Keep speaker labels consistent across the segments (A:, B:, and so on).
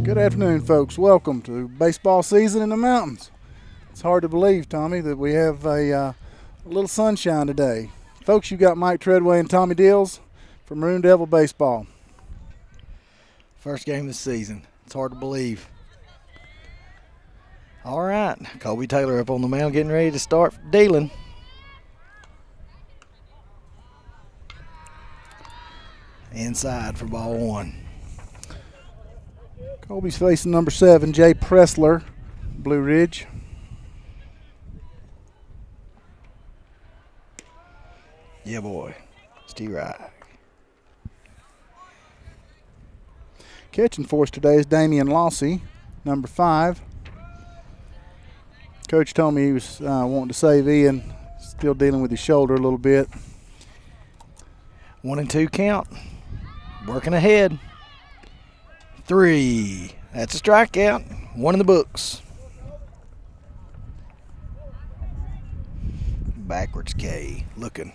A: Good afternoon, folks. Welcome to baseball season in the mountains. It's hard to believe, Tommy, that we have a little sunshine today. Folks, you got Mike Treadway and Tommy Dills from Maroon Devil Baseball.
B: First game of the season. It's hard to believe. All right, Colby Taylor up on the mound getting ready to start dealing. Inside for ball one.
A: Colby's facing number 7, Jay Pressler, Blue Ridge.
B: Yeah, boy. Steve Wright.
A: Catching for us today is Damian Lossy, number 5. Coach told me he was wanting to save Ian, still dealing with his shoulder a little bit.
B: 1-2 count. Working ahead. 3. That's a strikeout. 1 in the books. Backwards K. Looking.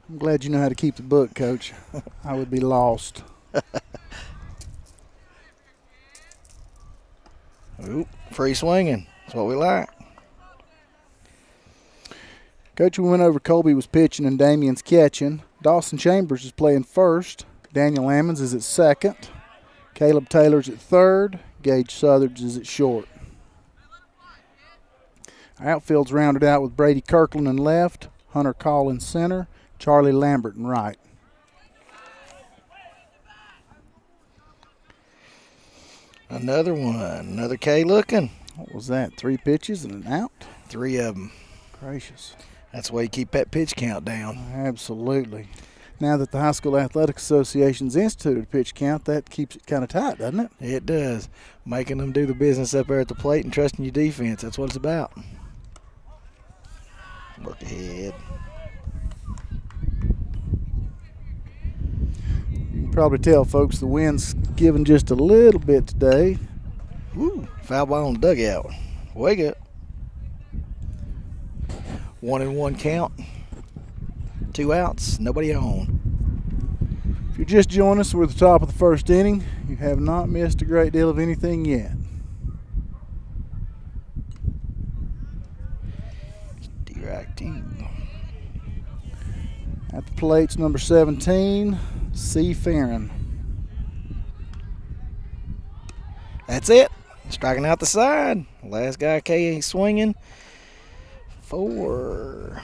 A: I'm glad you know how to keep the book, Coach. I would be lost.
B: Oop, free swinging. That's what we like.
A: Coach, we went over Colby was pitching and Damian's catching. Dawson Chambers is playing first. Daniel Ammons is at second. Caleb Taylor's at third. Gage Southards is at short. Our outfield's rounded out with Brady Kirkland in left, Hunter Call in center, Charlie Lambert in right.
B: Another one. Another K looking.
A: What was that, 3 pitches and an out?
B: 3 of them.
A: Gracious.
B: That's why you keep that pitch count down.
A: Absolutely. Now that the High School Athletic Association's instituted a pitch count, that keeps it kind of tight, doesn't it?
B: It does. Making them do the business up there at the plate and trusting your defense. That's what it's about. Work ahead.
A: You can probably tell, folks, the wind's giving just a little bit today.
B: Woo, foul ball on the dugout. Wake up. 1-1 count. 2 outs, nobody on.
A: If you're just joining us, we're at the top of the first inning. You have not missed a great deal of anything yet.
B: Direct 2.
A: At the plate's number 17, C. Farron.
B: That's it. Striking out the side. Last guy K ain't swinging. 4.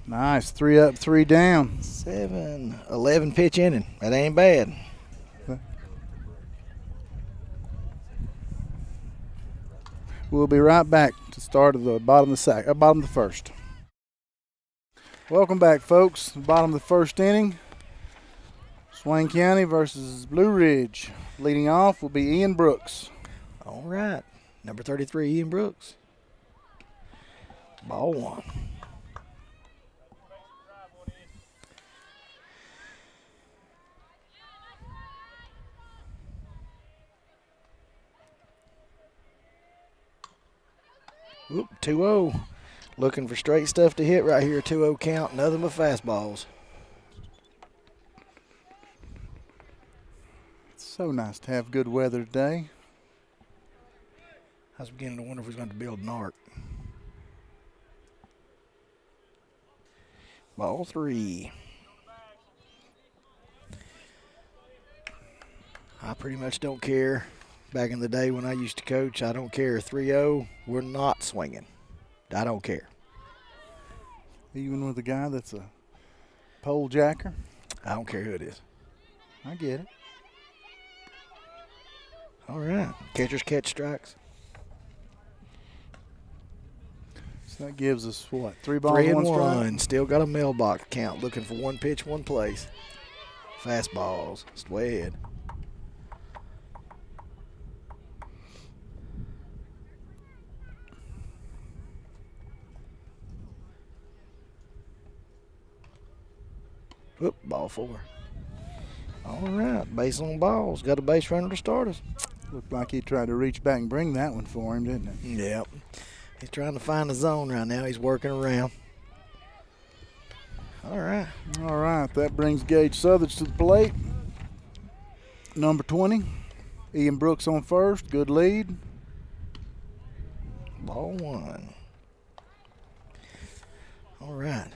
A: Nice, 3 up, 3 down.
B: 7, 11 pitch inning. That ain't bad.
A: We'll be right back to start at the bottom of the first. Welcome back, folks. The bottom of the first inning. Swain County versus Blue Ridge. Leading off will be Ian Brooks.
B: All right. Number 33, Ian Brooks. Ball 1. Oop, 2-0. Looking for straight stuff to hit right here. 2-0 count. Nothing but fastballs.
A: It's so nice to have good weather today.
B: I was beginning to wonder if we was going to build an ark. Ball 3. I pretty much don't care. Back in the day when I used to coach, I don't care. 3-0, we're not swinging. I don't care.
A: Even with a guy that's a pole jacker?
B: I don't care who it is.
A: I get it.
B: All right. Catchers catch strikes.
A: So that gives us what? 3 balls,
B: 3 and
A: 1 strike?
B: 1. Still got a mailbox count. Looking for 1 pitch, 1 place. Fastballs. It's way ahead. Whoop, ball 4. All right, base on balls. Got a base runner to start us.
A: Looked like he tried to reach back and bring that one for him, didn't it?
B: Yep. He's trying to find the zone right now. He's working around. All right.
A: All right, that brings Gage Southards to the plate. Number 20. Ian Brooks on first. Good lead.
B: Ball one. All right.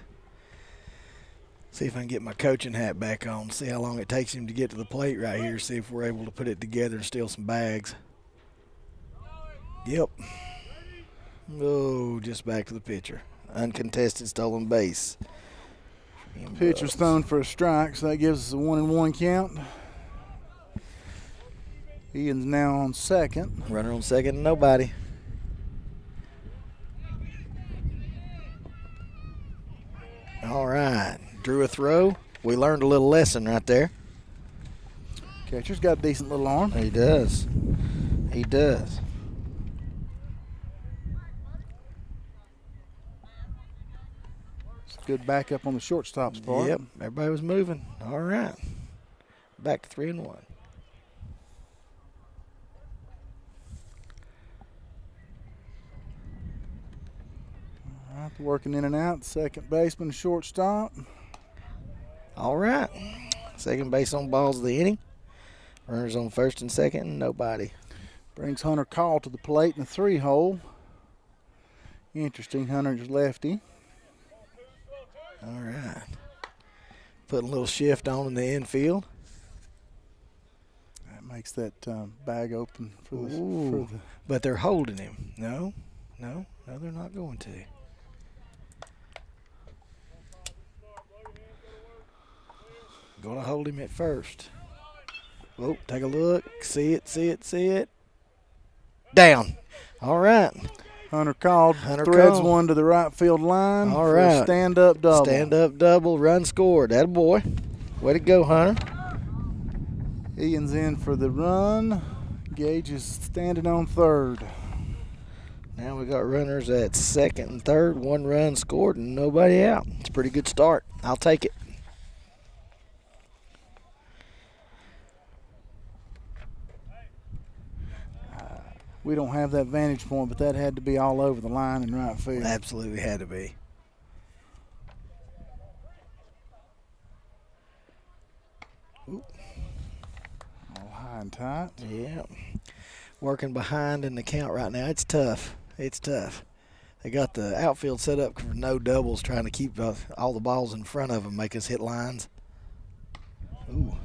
B: See if I can get my coaching hat back on. See how long it takes him to get to the plate right here. See if we're able to put it together and steal some bags. Yep. Oh, just back to the pitcher. Uncontested stolen base.
A: Pitcher's thrown for a strike, so that gives us a 1-1 count. Ian's now on second.
B: Runner on second, nobody. All right. Drew a throw. We learned a little lesson right there.
A: Catcher's got a decent little arm.
B: He does. He does.
A: It's a good backup on the shortstop's part.
B: Yep. Everybody was moving. All right. Back to 3-1.
A: All right, working in and out. Second baseman, shortstop.
B: All right. Second base on balls of the inning. Runners on first and second, nobody.
A: Brings Hunter Call to the plate in the 3-hole. Interesting, Hunter's lefty.
B: All right. Putting a little shift on in the infield.
A: That makes that bag open for the,
B: Ooh, but they're holding him. No, they're not going to. Going to hold him at first. Oh, take a look. See it. Down. All right.
A: Hunter called. Threads one to the right field line.
B: All
A: for
B: right.
A: a stand-up double.
B: Stand-up double. Run scored. That boy. Way to go, Hunter.
A: Ian's in for the run. Gage is standing on third.
B: Now we got runners at second and third. 1 run scored and nobody out. It's a pretty good start. I'll take it.
A: We don't have that vantage point, but that had to be all over the line in right field.
B: Absolutely had to be. Ooh.
A: All high and tight.
B: Yeah. Working behind in the count right now. It's tough. They got the outfield set up for no doubles, trying to keep all the balls in front of them, make us hit lines. Ooh.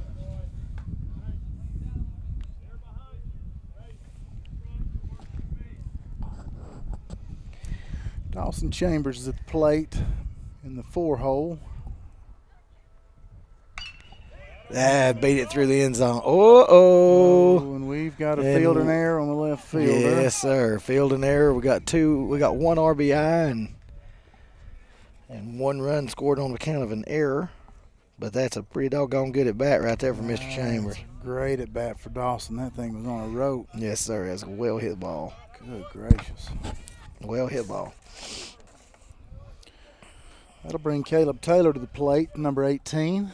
A: Dawson Chambers is at the plate in the 4-hole.
B: Beat it through the end zone. Oh,
A: and we've got a fielding error on the left fielder.
B: Yes, sir. Fielding error. We got 1 RBI and 1 run scored on account of an error. But that's a pretty doggone good at bat right there for Mr. Chambers.
A: Great at bat for Dawson. That thing was on a rope.
B: Yes, sir. That's a well hit ball.
A: Good gracious.
B: Well hit ball.
A: That'll bring Caleb Taylor to the plate, number 18.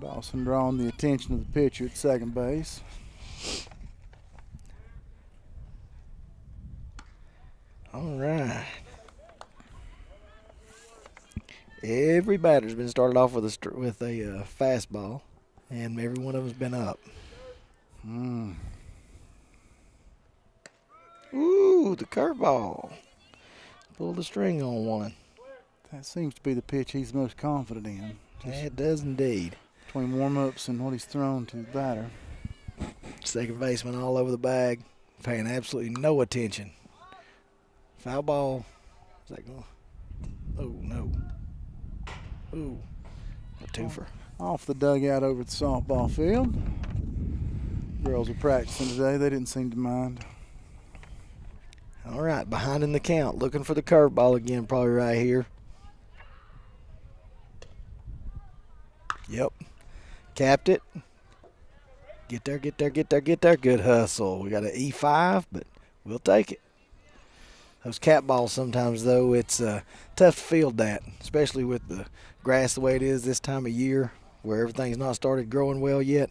A: Dawson drawing the attention of the pitcher at second base.
B: All right. Every batter's been started off with a fastball, and every one of them's been up. Ooh, the curveball. Pulled the string on one.
A: That seems to be the pitch he's most confident in.
B: It does indeed.
A: Between warm-ups and what he's thrown to the batter.
B: Second baseman all over the bag, paying absolutely no attention. Foul ball. Is that going? Oh, no. Ooh, a twofer.
A: Off the dugout over at the softball field. Girls are practicing today. They didn't seem to mind.
B: All right, behind in the count. Looking for the curveball again, probably right here. Yep. Capped it. Get there. Good hustle. We got an E5, but we'll take it. Those cap balls sometimes, though, it's tough to field that, especially with the grass the way it is this time of year where everything's not started growing well yet.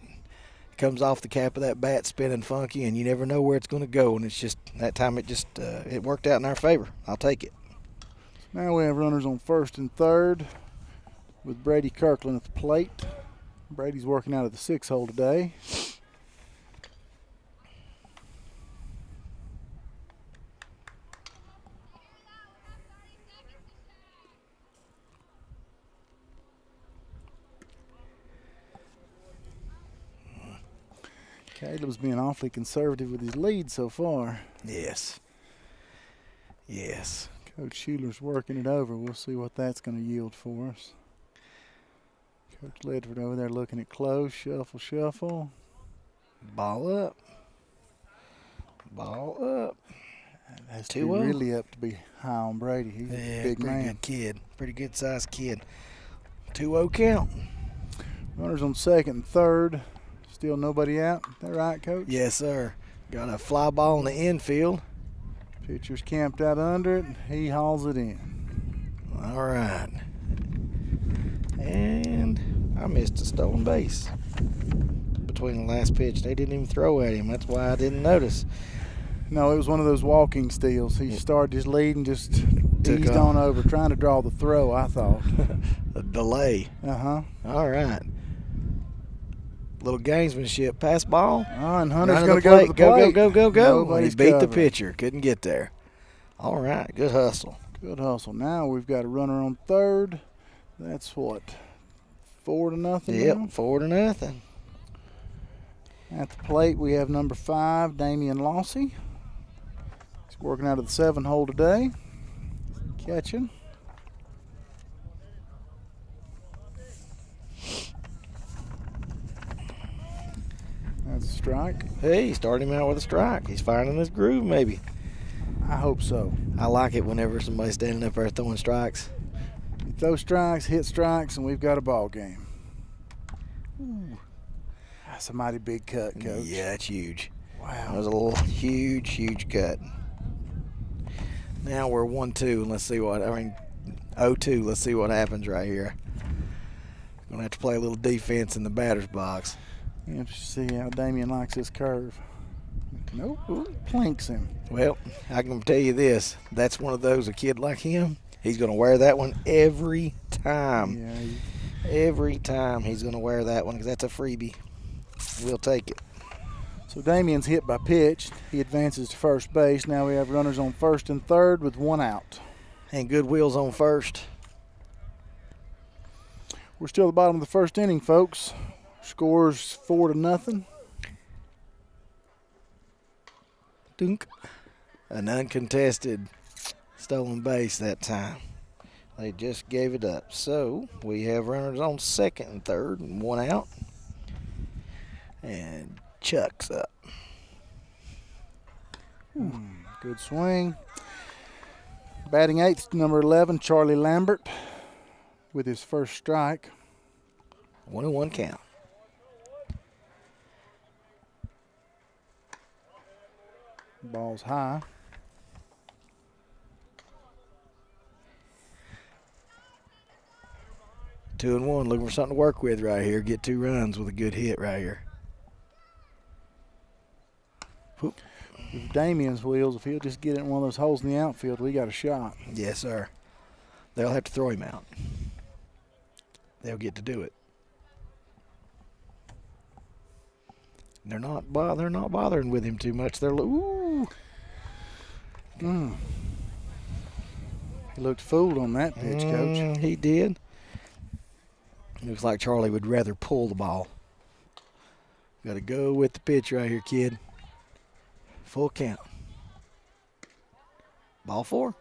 B: It comes off the cap of that bat spinning funky, and you never know where it's going to go, and it's just that time it worked out in our favor. I'll take it.
A: Now we have runners on first and third. with Brady Kirkland at the plate. Brady's working out of the 6-hole today. Caleb's being awfully conservative with his lead so far.
B: Yes. Yes.
A: Coach Schuler's working it over. We'll see what that's going to yield for us. Coach Ledford over there looking at close. Shuffle, shuffle.
B: Ball up. Ball up.
A: That's really up to be high on Brady. He's a big man.
B: Pretty good kid. Pretty good sized kid. 2-0 count.
A: Runners on second and third. Still nobody out. Is that right, Coach?
B: Yes, sir. Got a fly ball in the infield.
A: Pitcher's camped out under it. He hauls it in.
B: All right. And I missed a stolen base between the last pitch. They didn't even throw at him. That's why I didn't notice.
A: No, it was one of those walking steals. He started his lead and just
B: Took
A: eased
B: off.
A: on over, trying to draw the throw, I thought.
B: A delay.
A: Uh-huh.
B: All right. Little gamesmanship. Pass ball.
A: Oh, and Hunter's
B: Running
A: going to
B: the
A: go to the plate.
B: Go.
A: Nobody's
B: He beat the
A: covering.
B: pitcher. Couldn't get there. All right. Good hustle.
A: Good hustle. Now we've got a runner on third. That's what, 4-0 now?
B: Yep, 4-0.
A: At the plate, we have number 5, Damian Lossy. He's working out of the 7-hole today. Catching. That's a strike.
B: Hey, start him out with a strike. He's finding his groove, maybe.
A: I hope so.
B: I like it whenever somebody's standing up there throwing strikes.
A: You throw strikes, hit strikes, and we've got a ball game.
B: Ooh.
A: That's a mighty big cut, Coach.
B: Yeah, it's huge.
A: Wow.
B: That was a little huge cut. Now we're 1-2, and let's see what, 0-2. Let's see what happens right here. Gonna have to play a little defense in the batter's box.
A: You have to see how Damian likes his curve. Nope, ooh, planks him.
B: Well, I can tell you this. That's one of those, a kid like him, he's going to wear that one every time.
A: Yeah,
B: Every time he's going to wear that one because that's a freebie. We'll take it.
A: So Damian's hit by pitch. He advances to first base. Now we have runners on first and third with 1 out.
B: And Goodwill's on first.
A: We're still at the bottom of the first inning, folks. Scores 4-0.
B: Dunk. An uncontested stolen base that time. They just gave it up. So we have runners on second and third and 1 out. And Chuck's up.
A: Good swing. Batting eighth, number 11, Charlie Lambert, with his first strike.
B: 1-1 count.
A: Ball's high.
B: Two and one, looking for something to work with right here. Get 2 runs with a good hit right here. Whoop.
A: With Damian's wheels, if he'll just get it in one of those holes in the outfield, we got a shot.
B: Yes, sir. They'll have to throw him out. They'll get to do it. They're not bothering with him too much. They're ooh.
A: He looked fooled on that pitch, Coach.
B: He did. Looks like Charlie would rather pull the ball. Got to go with the pitch right here, kid. Full count. Ball 4.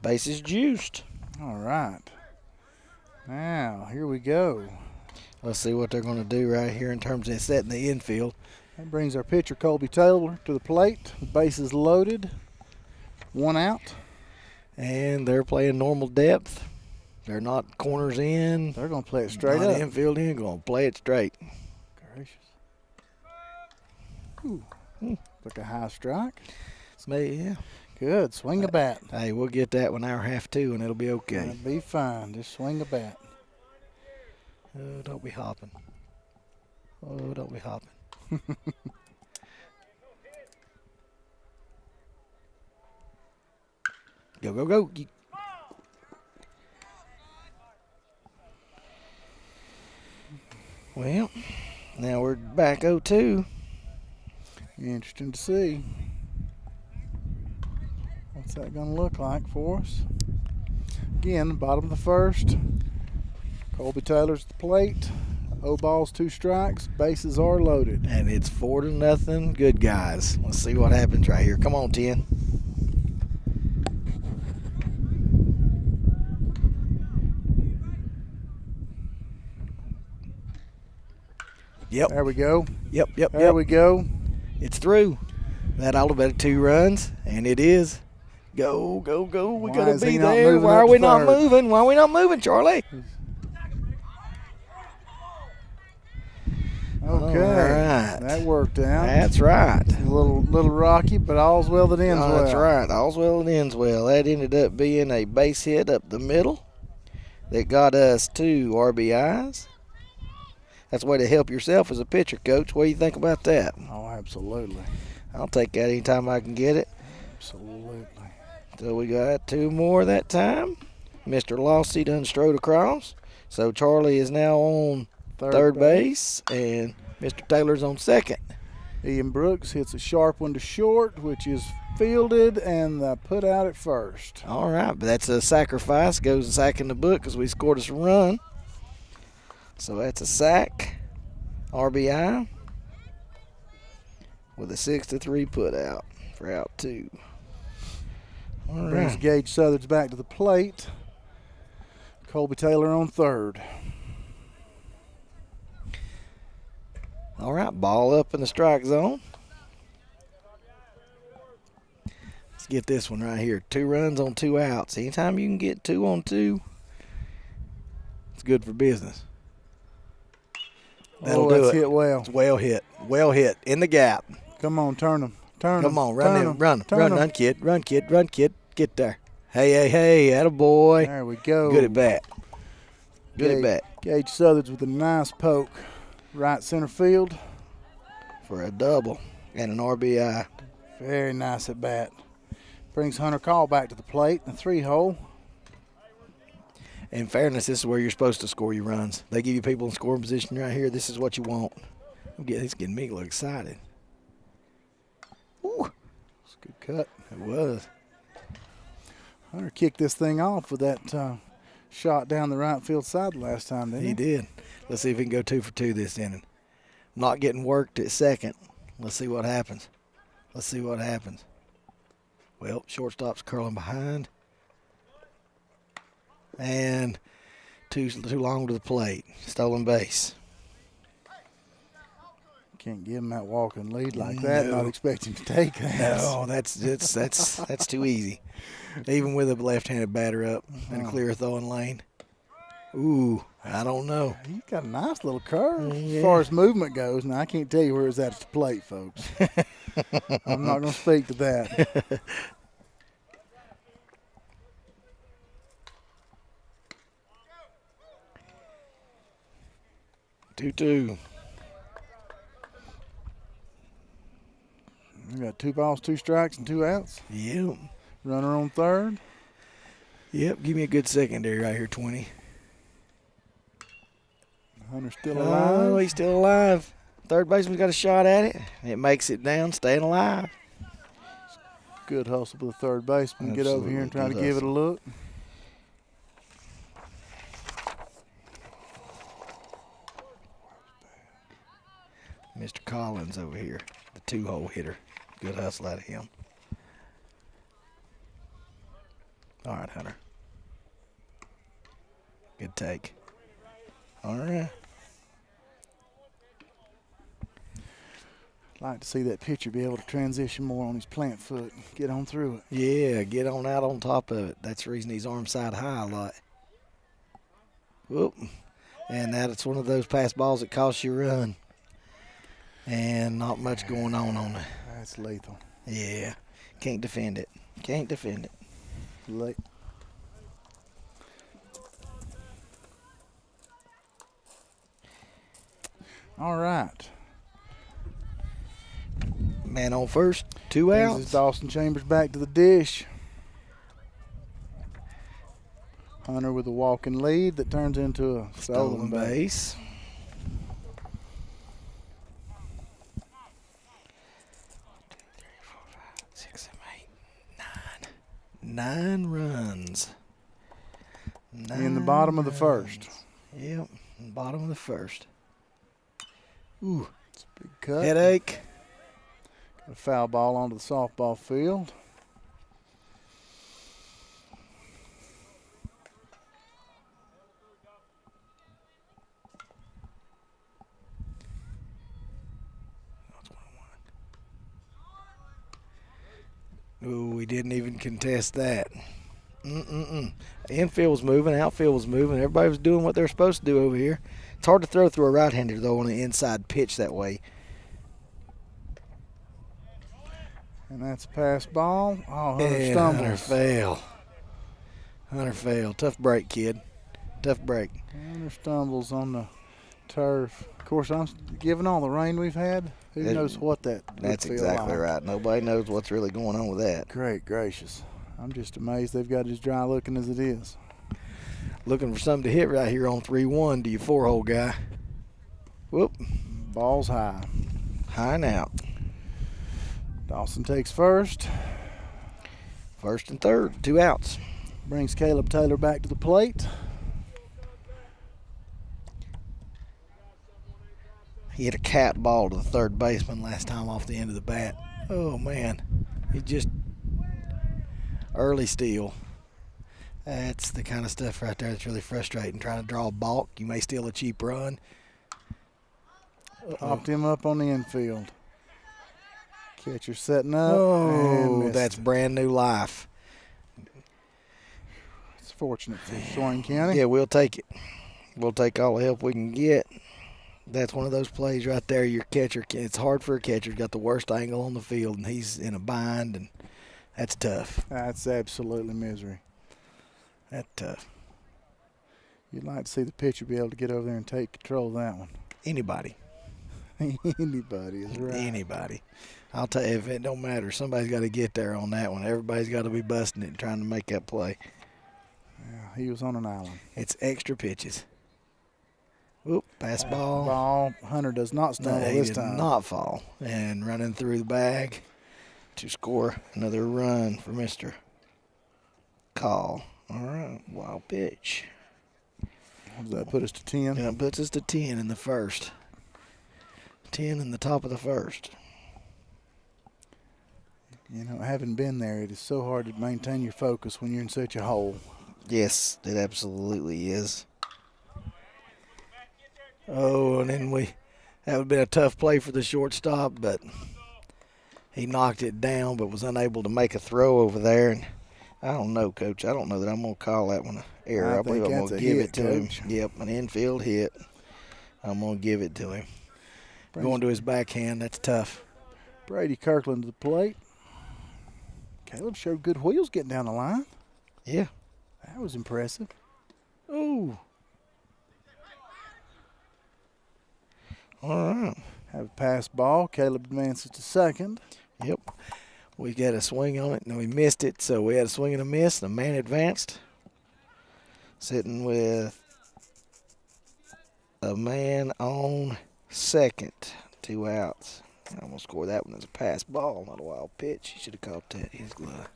B: Bases juiced.
A: All right. Now, here we go.
B: Let's see what they're going to do right here in terms of setting the infield.
A: That brings our pitcher, Colby Taylor, to the plate. Bases loaded. 1 out.
B: And they're playing normal depth. They're not corners in.
A: They're going to play it straight
B: not
A: up.
B: Infield in. Going to play it straight.
A: Gracious. Ooh. Like a high strike.
B: Yeah.
A: Good. Swing a bat.
B: Hey, we'll get that 1 hour half 2, and it'll be okay.
A: That'll be fine. Just swing a bat.
B: Oh, don't be hopping. Oh, don't be hopping. Go. Well, now we're back 0-2.
A: Interesting to see. What's that going to look like for us? Again, bottom of the first. Colby Taylor's at the plate. 0 balls, 2 strikes. Bases are loaded.
B: And it's 4-0. Good guys. Let's see what happens right here. Come on, 10. Yep.
A: There we go.
B: Yep.
A: There we go.
B: It's through. That ought to be 2 runs, and it is. Go. We got to be there. Why are we not moving? Why are we not moving, Charlie?
A: Okay.
B: All right.
A: That worked out.
B: That's right.
A: A little rocky, but all's well that ends well.
B: That's right. All's well that ends well. That ended up being a base hit up the middle that got us 2 RBIs. That's a way to help yourself as a pitcher, Coach. What do you think about that?
A: Oh, absolutely.
B: I'll take that anytime I can get it.
A: Absolutely.
B: So we got 2 more that time. Mr. Lossy done strode across. So Charlie is now on third base, and Mr. Taylor's on second.
A: Ian Brooks hits a sharp one to short, which is fielded and put out at first.
B: All right, but that's a sacrifice. Goes a sack in the book because we scored us a run. So that's a sack, RBI, with a 6-3 put out for out 2. All
A: Brings
B: right.
A: Gage Southards back to the plate. Colby Taylor on third.
B: All right, ball up in the strike zone. Let's get this one right here. 2 runs on 2 outs. Anytime you can get 2 on 2, it's good for business. That'll do
A: that's
B: it.
A: hit well.
B: It's well hit. Well hit. In the gap.
A: Come on, turn him.
B: Come on, run, kid. Run, kid. Get there. Hey, attaboy.
A: There we go.
B: Good at bat. Good at bat.
A: Gage Southards with a nice poke. Right center field.
B: For a double and an RBI.
A: Very nice at bat. Brings Hunter Call back to the plate in the 3-hole.
B: In fairness, this is where you're supposed to score your runs. They give you people in scoring position right here. This is what you want. It's getting me a little excited. Ooh.
A: It's a good cut.
B: It was.
A: Hunter kicked this thing off with that shot down the right field side last time, didn't he?
B: He did. Let's see if he can go 2 for 2 this inning. Not getting worked at second. Let's see what happens. Well, shortstop's curling behind. And too long to the plate. Stolen base.
A: Can't give him that walking lead like that.
B: No.
A: Not expecting to take that.
B: No, that's too easy. Even with a left-handed batter up and a clear throwing lane. Ooh, I don't know.
A: He's got a nice little curve
B: Yeah.
A: as far as movement goes. Now, I can't tell you where it's at the plate, folks. I'm not going to speak to that.
B: 2-2.
A: We got 2 balls, 2 strikes, and 2 outs.
B: Yep.
A: Runner on third.
B: Yep, give me a good secondary right here, 20.
A: Hunter's still alive.
B: Oh, he's still alive. Third baseman's got a shot at it. It makes it down, staying alive.
A: Good hustle for the third baseman. Get over here and try to
B: Absolutely
A: give it a look.
B: Mr. Collins over here, the 2-hole hitter. Good hustle out of him. All right, Hunter. Good take. All right.
A: Like to see that pitcher be able to transition more on his plant foot. Get on through it.
B: Yeah, get on out on top of it. That's the reason he's arm side high a lot. Whoop. And that's one of those pass balls that costs you a run. And not much going on it.
A: That's lethal.
B: Yeah. Can't defend it.
A: All right.
B: Man on first, 2
A: Brings
B: outs.
A: his Dawson Chambers back to the dish. Hunter with a walking lead that turns into a stolen base.
B: 9 runs.
A: In the bottom of the first.
B: Yep, bottom of the first. Ooh,
A: it's a big cut.
B: Headache.
A: Got a foul ball onto the softball field.
B: Ooh, we didn't even contest that. Infield was moving, outfield was moving. Everybody was doing what they're supposed to do over here. It's hard to throw through a right-hander, though, on an inside pitch that way.
A: And that's a pass ball. Oh, Hunter stumbles.
B: Hunter fell. Tough break, kid. Tough break.
A: Hunter stumbles on the turf. Of course, I'm given all the rain we've had. Who knows what that
B: That's
A: would feel
B: exactly
A: like.
B: right. Nobody knows what's really going on with that.
A: Great gracious. I'm just amazed they've got it as dry looking as it is.
B: Looking for something to hit right here on 3-1 to your 4-hole guy. Whoop.
A: Ball's high.
B: High and out.
A: Dawson takes first.
B: First and third, 2 outs.
A: Brings Caleb Taylor back to the plate.
B: He hit a cat ball to the third baseman last time off the end of the bat. Oh, man. He just early steal. That's the kind of stuff right there that's really frustrating. Trying to draw a balk. You may steal a cheap run.
A: Popped him up on the infield. Catcher setting up.
B: Oh, that's brand new life.
A: It's fortunate for Swain County.
B: Yeah, we'll take it. We'll take all the help we can get. That's one of those plays right there. Your catcher, it's hard for a catcher. He's got the worst angle on the field, and he's in a bind, and that's tough.
A: That's absolutely misery.
B: That's tough.
A: You'd like to see the pitcher be able to get over there and take control of that one.
B: Anybody.
A: Anybody is right.
B: Anybody. I'll tell you, if it don't matter, somebody's got to get there on that one. Everybody's got to be busting it and trying to make that play.
A: Yeah, he was on an island.
B: It's extra pitches. Whoop, pass ball.
A: Ball. Hunter does not stumble this time.
B: He did not fall. And running through the bag to score another run for Mr. Call. All right, wild pitch.
A: What does that put us to 10?
B: That puts us to 10 in the first. 10 in the top of the first.
A: You know, having been there, it is so hard to maintain your focus when you're in such a hole.
B: Yes, it absolutely is. Oh, and then that would have been a tough play for the shortstop, but he knocked it down but was unable to make a throw over there. And I don't know, Coach. I don't know that I'm going to call that one an error. I believe I'm going to give it to him. Yep, an infield hit. I'm going to give it to him. Going to his backhand, that's tough.
A: Brady Kirkland to the plate. Caleb showed good wheels getting down the line.
B: Yeah.
A: That was impressive.
B: Ooh. All right.
A: Have a pass ball. Caleb advances to second.
B: Yep. We got a swing on it, and we missed it, so we had a swing and a miss. The man advanced. Sitting with a man on second. 2 outs. I'm going to score that one as a pass ball, not a wild pitch. He should have caught that in his glove.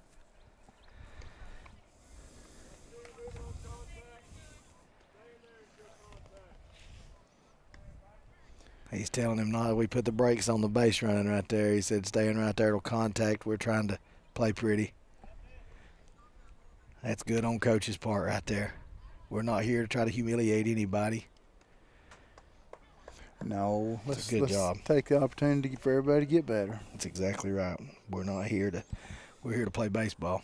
B: He's telling him not. We put the brakes on the base running right there. He said, staying right there will contact. We're trying to play pretty. That's good on Coach's part right there. We're not here to try to humiliate anybody.
A: No,
B: let's
A: take the opportunity for everybody to get better.
B: That's exactly right. We're not here to. We're here to play baseball.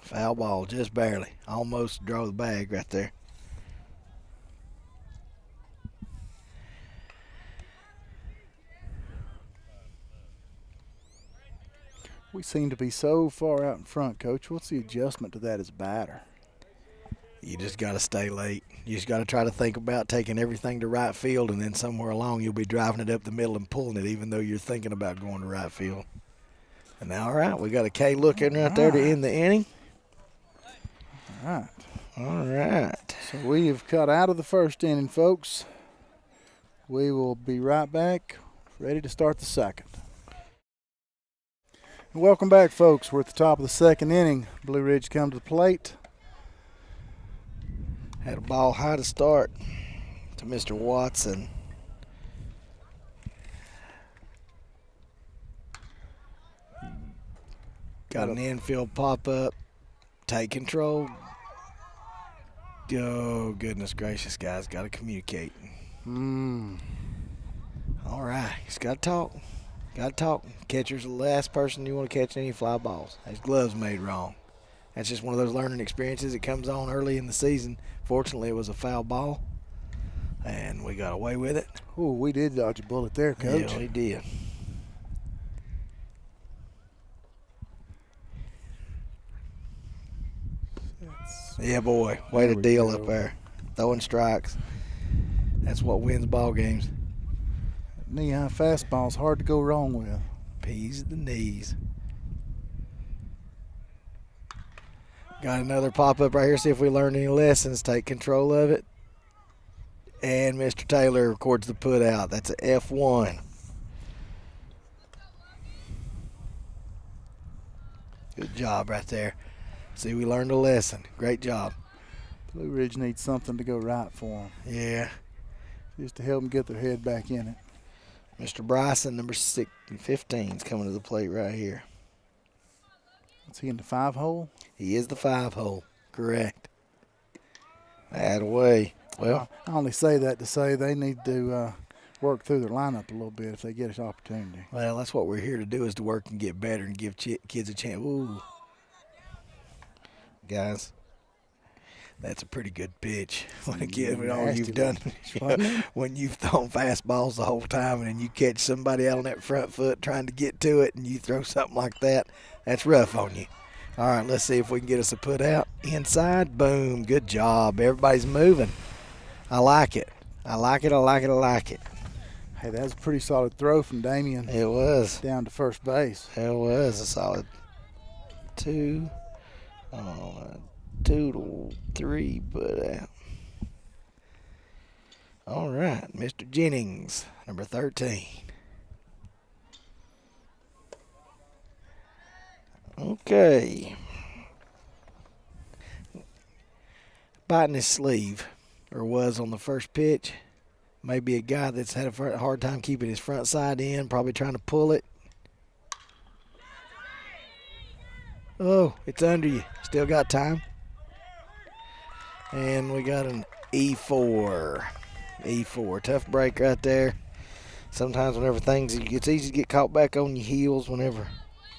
B: Foul ball, just barely. Almost draw the bag right there.
A: We seem to be so far out in front, Coach. What's the adjustment to that as a batter?
B: You just got to stay late. You just got to try to think about taking everything to right field, and then somewhere along you'll be driving it up the middle and pulling it, even though you're thinking about going to right field. And now, all right, we got a K look in right there to end the inning.
A: All right.
B: All right.
A: So we have cut out of the first inning, folks. We will be right back, ready to start the second. And welcome back, folks. We're at the top of the second inning. Blue Ridge come to the plate.
B: Had a ball high to start to Mr. Watson. Got an infield pop-up. Take control. Oh, goodness gracious, guys. Got to communicate. All right. He's got to talk. Got to talk. Catcher's the last person you want to catch any fly balls. His gloves made wrong. That's just one of those learning experiences that comes on early in the season. Fortunately, it was a foul ball, and we got away with it.
A: Ooh, we did dodge a bullet there, Coach.
B: Yeah, we did. Yeah, boy. Way to deal up there. Throwing strikes. That's what wins ball games.
A: Knee-high fastball's hard to go wrong with.
B: Peas at the knees. Got another pop-up right here. See if we learn any lessons. Take control of it. And Mr. Taylor records the put out. That's an F1. Good job right there. See, we learned a lesson. Great job.
A: Blue Ridge needs something to go right for them.
B: Yeah.
A: Just to help them get their head back in it.
B: Mr. Bryson, number 15, is coming to the plate right here.
A: Is he in the 5-hole?
B: He is the 5-hole. Correct. That away. Well,
A: I only say that to say they need to work through their lineup a little bit if they get an opportunity.
B: Well, that's what we're here to do, is to work and get better and give kids a chance. Ooh. Guys, that's a pretty good pitch. Again, all you've done, when you've thrown fastballs the whole time and then you catch somebody out on that front foot trying to get to it and you throw something like that, that's rough on you. All right, let's see if we can get us a put out. Inside, boom, good job. Everybody's moving. I like it. I like it, I like it, I like it.
A: Hey, that was a pretty solid throw from Damien.
B: It was.
A: Down to first base.
B: It was a solid 2 to 3 put out. All right, Mr. Jennings, number 13. Okay. Biting his sleeve, or was on the first pitch. Maybe a guy that's had a hard time keeping his front side in, probably trying to pull it. Oh, it's under you. Still got time. And we got an E4. E4. Tough break right there. Sometimes whenever it's easy to get caught back on your heels whenever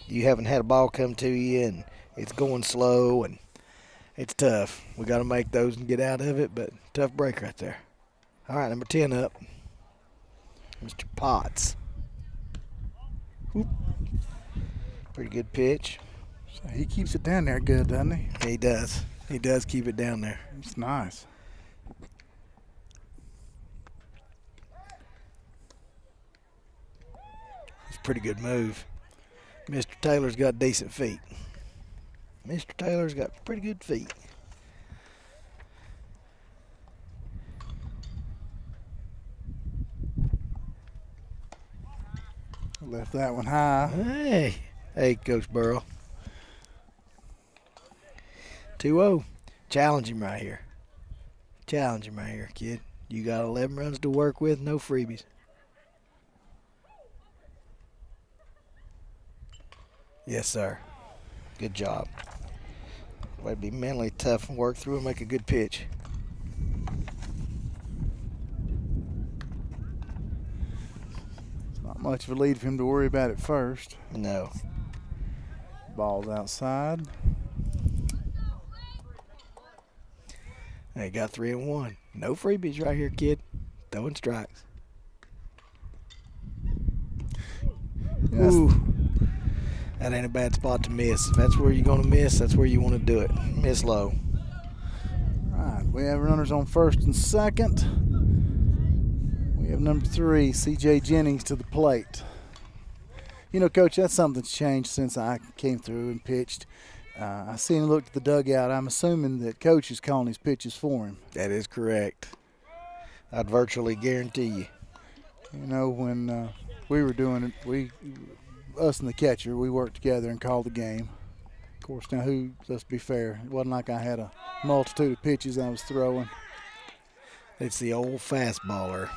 B: you haven't had a ball come to you and it's going slow and it's tough. We got to make those and get out of it, but tough break right there. All right, number 10 up. Mr. Potts. Whoop. Pretty good pitch.
A: So he keeps it down there good, doesn't he?
B: He does. He does keep it down there.
A: It's nice.
B: It's a pretty good move. Mr. Taylor's got decent feet. Mr. Taylor's got pretty good feet.
A: Left that one high.
B: Hey, Coach Burrow. 2-0. Challenge him right here. Challenge him right here, kid. You got 11 runs to work with, no freebies. Yes, sir. Good job. It'd be mentally tough and work through and make a good pitch.
A: It's not much of a lead for him to worry about at first.
B: No.
A: Ball's outside.
B: Hey, got 3-1. No freebies right here, kid. Throwing strikes.
A: Yes.
B: Ooh. That ain't a bad spot to miss. If that's where you're going to miss, that's where you want to do it. Miss low.
A: Right, we have runners on first and second. We have number 3, C.J. Jennings, to the plate. You know, Coach, that's something that's changed since I came through and pitched. I seen him look at the dugout. I'm assuming that Coach is calling his pitches for him.
B: That is correct. I'd virtually guarantee you.
A: You know, when we were doing it, us and the catcher, we worked together and called the game. Of course, now let's be fair, it wasn't like I had a multitude of pitches I was throwing.
B: It's the old fastballer.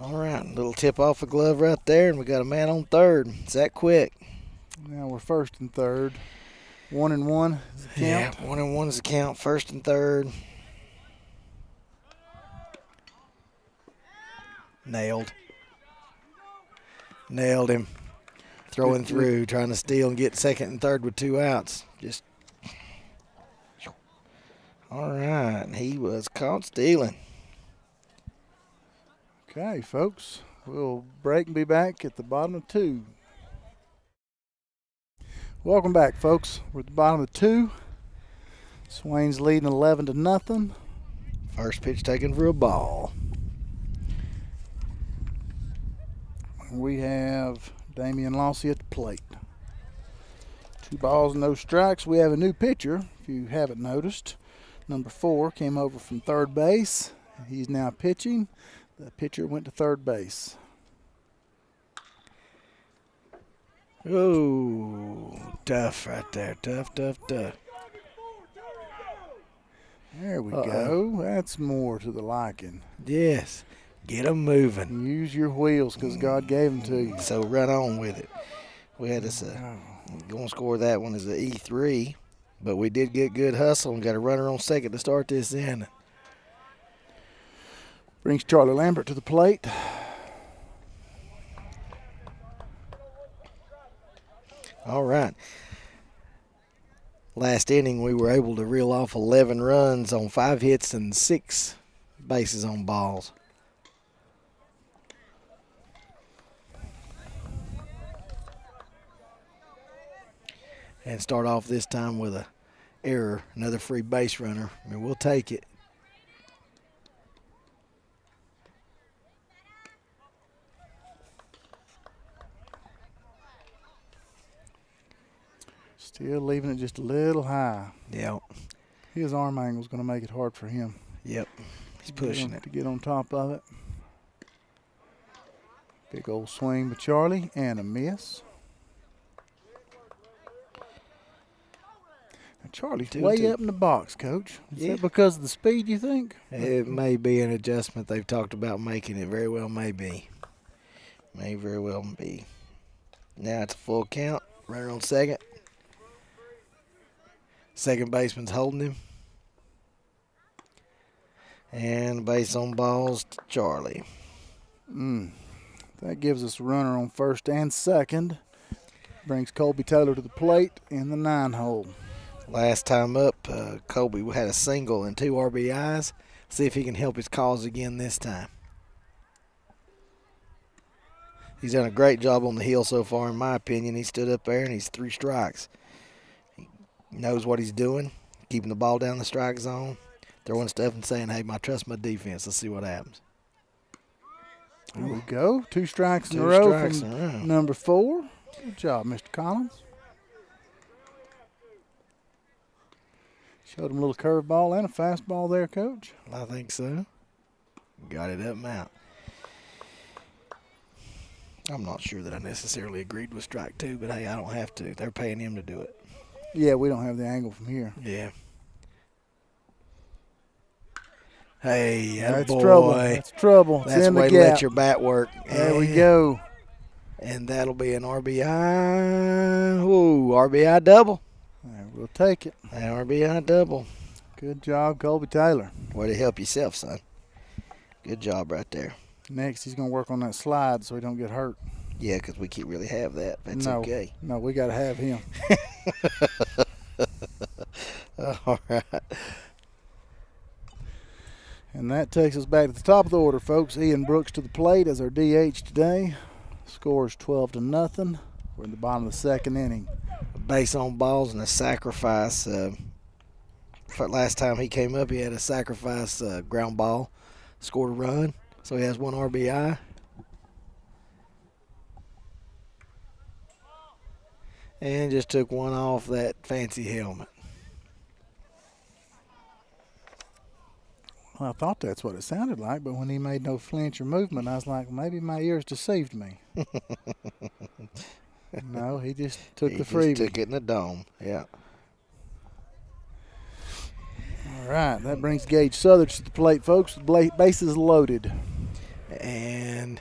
B: All right, little tip off the glove right there, and we got a man on third. It's that quick.
A: Now we're first and third. 1-1 is the count.
B: Yeah, 1-1 is the count. First and third. Nailed him. Throwing through, trying to steal and get second and third with 2 outs. Just. All right, he was caught stealing.
A: Okay, folks, we'll break and be back at the bottom of 2. Welcome back, folks. We're at the bottom of 2. Swain's leading 11-0.
B: First pitch taken for a ball.
A: We have Damian Lossy at the plate. 2 balls, no strikes. We have a new pitcher, if you haven't noticed. Number 4 came over from third base. He's now pitching. The pitcher went to third base.
B: Oh, tough right there. Tough.
A: There we go. That's more to the liking.
B: Yes. Get them moving.
A: Use your wheels because God gave them to you.
B: So run on with it. We had us going to score that one as an E3, but we did get good hustle and got a runner on second to start this in.
A: Brings Charlie Lambert to the plate.
B: All right. Last inning, we were able to reel off 11 runs on 5 hits and 6 bases on balls. And start off this time with a error, another free base runner. I mean, we'll take it.
A: Still leaving it just a little high.
B: Yep.
A: His arm angle is going to make it hard for him.
B: Yep. He's pushing it.
A: To get on top of it. Big old swing by Charlie and a miss. Now Charlie's way up in the box, Coach. Is that because of the speed, you think?
B: It may be an adjustment they've talked about making. It very well may be. May very well be. Now it's a full count. Runner on second. Second baseman's holding him. And base on balls to Charlie.
A: That gives us a runner on first and second. Brings Colby Taylor to the plate in the 9-hole.
B: Last time up, Colby had a single and 2 RBIs. See if he can help his cause again this time. He's done a great job on the hill so far, in my opinion. He stood up there and he's 3 strikes. He knows what he's doing, keeping the ball down the strike zone, throwing stuff and saying, hey, I trust my defense. Let's see what happens.
A: There we go. 2 strikes in a row from number 4. Good job, Mr. Collins. Showed him a little curveball and a fastball there, Coach.
B: I think so. Got it up and out. I'm not sure that I necessarily agreed with strike 2, but hey, I don't have to. They're paying him to do it.
A: Yeah, we don't have the angle from here.
B: Yeah. Hey,
A: that's
B: boy.
A: Trouble. That's trouble.
B: That's the way to let your bat work.
A: There we go.
B: And that'll be an RBI. Ooh, RBI double.
A: We'll take it.
B: An RBI double.
A: Good job, Colby Taylor.
B: Way to help yourself, son. Good job right there.
A: Next, he's going to work on that slide so he don't get hurt.
B: Yeah, because we can't really have that. That's okay.
A: No, we got to have him.
B: All right.
A: And that takes us back to the top of the order, folks. Ian Brooks to the plate as our DH today. Score is 12-0. We're in the bottom of the second inning.
B: Base on balls and a sacrifice. Last time he came up, he had a sacrifice ground ball. Scored a run, so he has 1 RBI. And just took 1 off that fancy helmet.
A: Well, I thought that's what it sounded like, but when he made no flinch or movement, I was like, maybe my ears deceived me. No, he just took the freebie.
B: He just took it in the dome, yeah.
A: All right, that brings Gage Southers to the plate, folks. The bases loaded.
B: And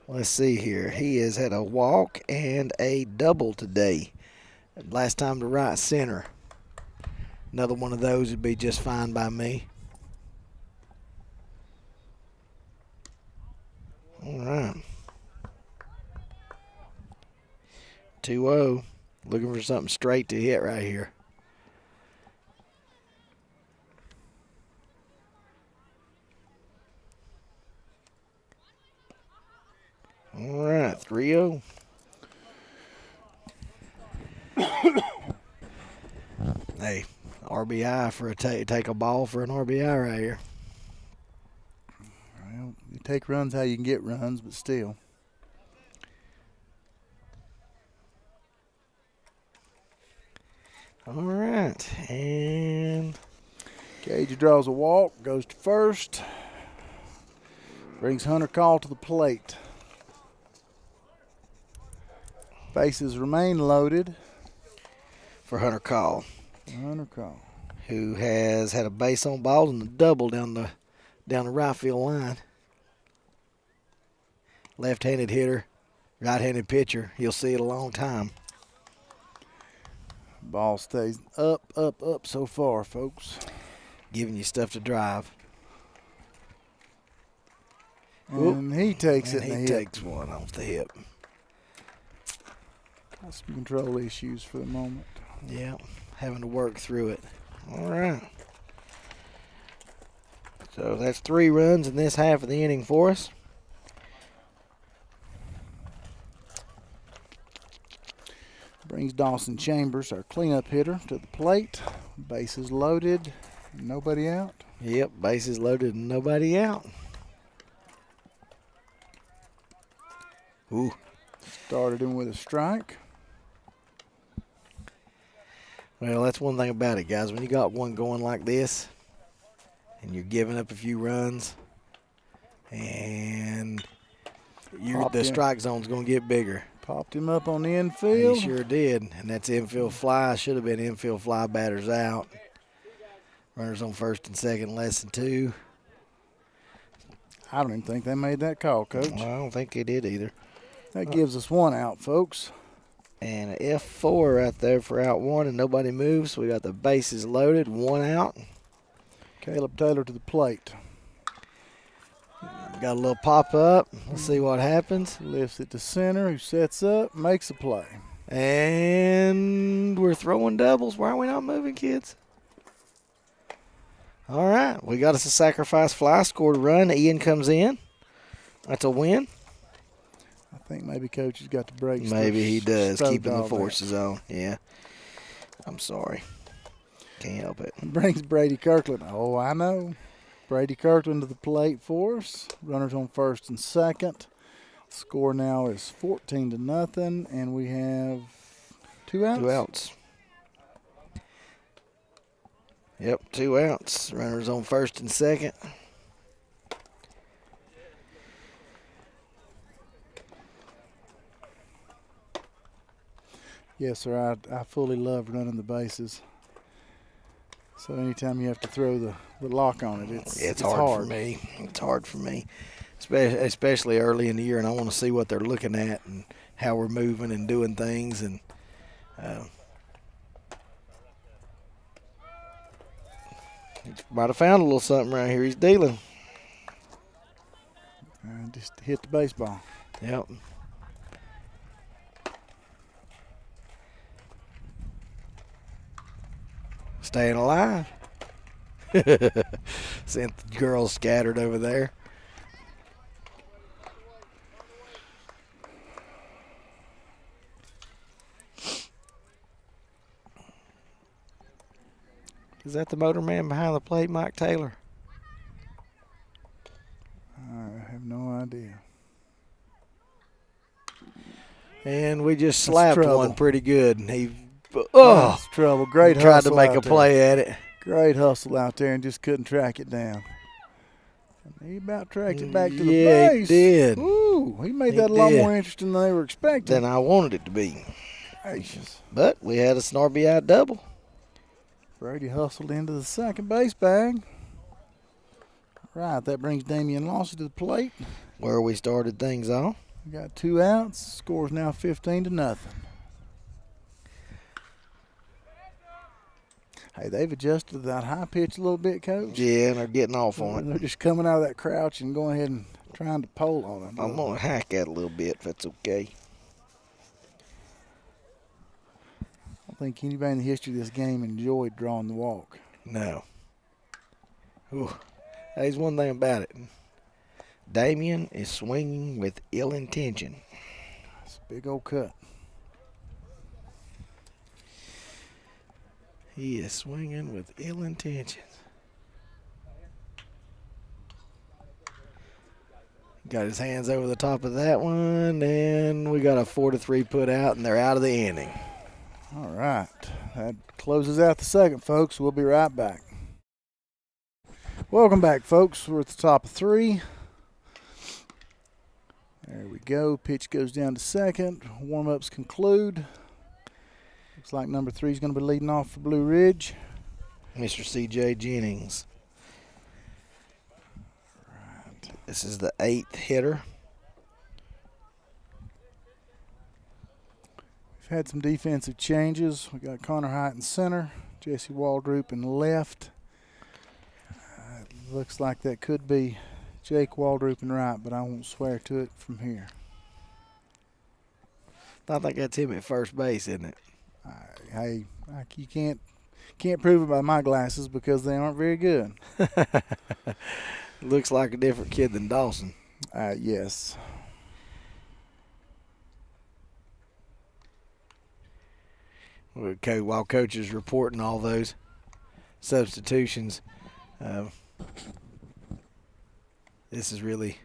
B: let's see here. He has had a walk and a double today. Last time to right center. Another one of those would be just fine by me. All right. 2-0. Looking for something straight to hit right here. All right, 3-0. Hey, RBI for a take a ball for an RBI right here.
A: Well, you take runs how you can get runs, but still.
B: All right, and
A: Gage draws a walk, goes to first. Brings Hunter Call to the plate. Bases remain loaded.
B: for Hunter Call.
A: Hunter Call.
B: Who has had a base on balls and a double down the right field line. Left-handed hitter, right-handed pitcher. He'll see it a long time.
A: Ball stays up, up, up so far, folks.
B: Giving you stuff to drive.
A: And he takes it in the hip.
B: He takes one off the hip.
A: Got some control issues for the moment.
B: Yeah, having to work through it. All right. So that's 3 runs in this half of the inning for us.
A: Brings Dawson Chambers, our cleanup hitter, to the plate. Bases loaded, nobody out.
B: Yep, bases loaded and nobody out. Ooh.
A: Started him with a strike.
B: Well, that's one thing about it, guys. When you got one going like this and you're giving up a few runs and the strike zone's going to get bigger.
A: Popped him up on the infield.
B: He sure did. And that's infield fly. Should have been infield fly, batters out. Runners on first and second, less than 2.
A: I don't even think they made that call, Coach.
B: Well, I don't think they did either.
A: That gives us 1 out, folks.
B: And an F4 right there for out 1, and nobody moves. So we got the bases loaded, 1 out.
A: Caleb Taylor to the plate.
B: Got a little pop up. Let's see what happens.
A: Lifts it to center, who sets up, makes a play.
B: And we're throwing doubles. Why are we not moving, kids? All right. We got us a sacrifice fly, scored a run. Ian comes in. That's a win.
A: I think maybe Coach has got the brakes.
B: Maybe he does, keeping the forces on. Yeah. I'm sorry. Can't help it.
A: Brings Brady Kirkland. Oh, I know. Brady Kirkland to the plate for us. Runners on first and second. Score now is 14-0, and we have 2 outs.
B: 2 outs. Yep, 2 outs. Runners on first and second.
A: Yes, sir. I fully love running the bases. So anytime you have to throw the lock on it, it's
B: hard for me. It's hard for me, especially early in the year, and I want to see what they're looking at and how we're moving and doing things. And he might have found a little something right here. He's dealing.
A: Just hit the baseball.
B: Yep. Staying alive. Sent the girls scattered over there. Is that the motor man behind the plate, Mike Taylor?
A: I have no idea.
B: And we just slapped one pretty good. And he
A: That's trouble. Great
B: tried to
A: hustle
B: make
A: out
B: a
A: there.
B: play at it.
A: Great hustle out there and just couldn't track it down. He about tracked it back to the
B: Yeah,
A: base.
B: he did.
A: Ooh, he made
B: He
A: that a lot
B: did.
A: more interesting than they were expecting.
B: Than I wanted it to be.
A: Gracious.
B: But we had a RBI double.
A: Brady hustled into the second base bag. Right, that brings Damian Lawson to the plate.
B: Where we started things off.
A: We got 2 outs. Score's now 15-0. Hey, they've adjusted that high pitch a little bit, Coach.
B: Yeah, and they're getting off on it.
A: They're just coming out of that crouch and going ahead and trying to pole on it.
B: I'm going to hack at it a little bit if that's okay.
A: I don't think anybody in the history of this game enjoyed drawing the walk.
B: No. Ooh. There's one thing about it. Damian is swinging with ill intention.
A: It's a big old cut.
B: He is swinging with ill intentions. Got his hands over the top of that one, and we got a 4-3 put out, and they're out of the inning.
A: All right. That closes out the second, folks. We'll be right back. Welcome back, folks. We're at the top of 3. There we go. Pitch goes down to second. Warm-ups conclude. Looks like number 3 is going to be leading off for Blue Ridge.
B: Mr. C.J. Jennings.
A: Right.
B: This is the 8th hitter.
A: We've had some defensive changes. We got Connor Hite in center, Jesse Waldrop in left. It looks like that could be Jake Waldrop in right, but I won't swear to it from here.
B: I think that's him at first base, isn't it?
A: Hey, you can't prove it by my glasses because they aren't very good.
B: Looks like a different kid than Dawson.
A: Yes.
B: While coach is reporting all those substitutions, this is really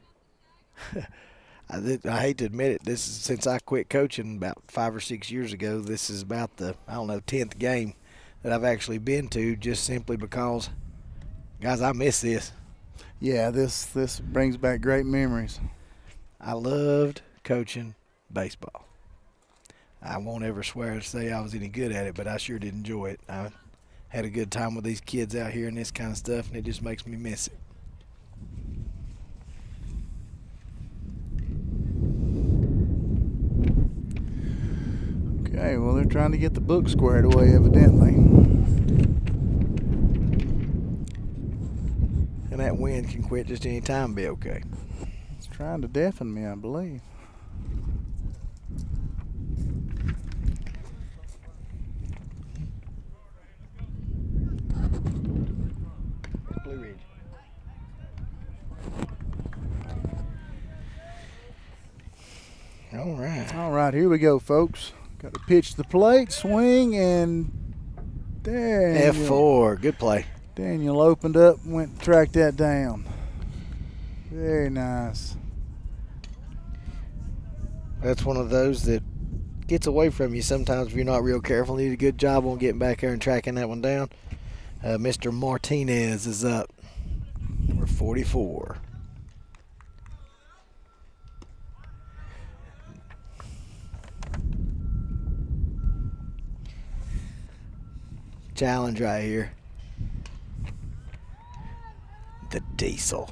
B: I hate to admit it, this is since I quit coaching about 5 or 6 years ago, this is about the 10th game that I've actually been to, just simply because, guys, I miss this.
A: Yeah, this brings back great memories.
B: I loved coaching baseball. I won't ever swear to say I was any good at it, but I sure did enjoy it. I had a good time with these kids out here and this kind of stuff, and it just makes me miss it.
A: Okay, well, they're trying to get the book squared away, evidently.
B: And that wind can quit just any time and be okay.
A: It's trying to deafen me, I believe.
B: Blue Ridge. All right.
A: All right, here we go, folks. Got to pitch the plate, swing, and Daniel.
B: F4. Good play.
A: Daniel opened up and went and tracked that down. Very nice.
B: That's one of those that gets away from you sometimes if you're not real careful. You did a good job on getting back there and tracking that one down. Mr. Martinez is up. Number 44. Challenge right here. The Diesel.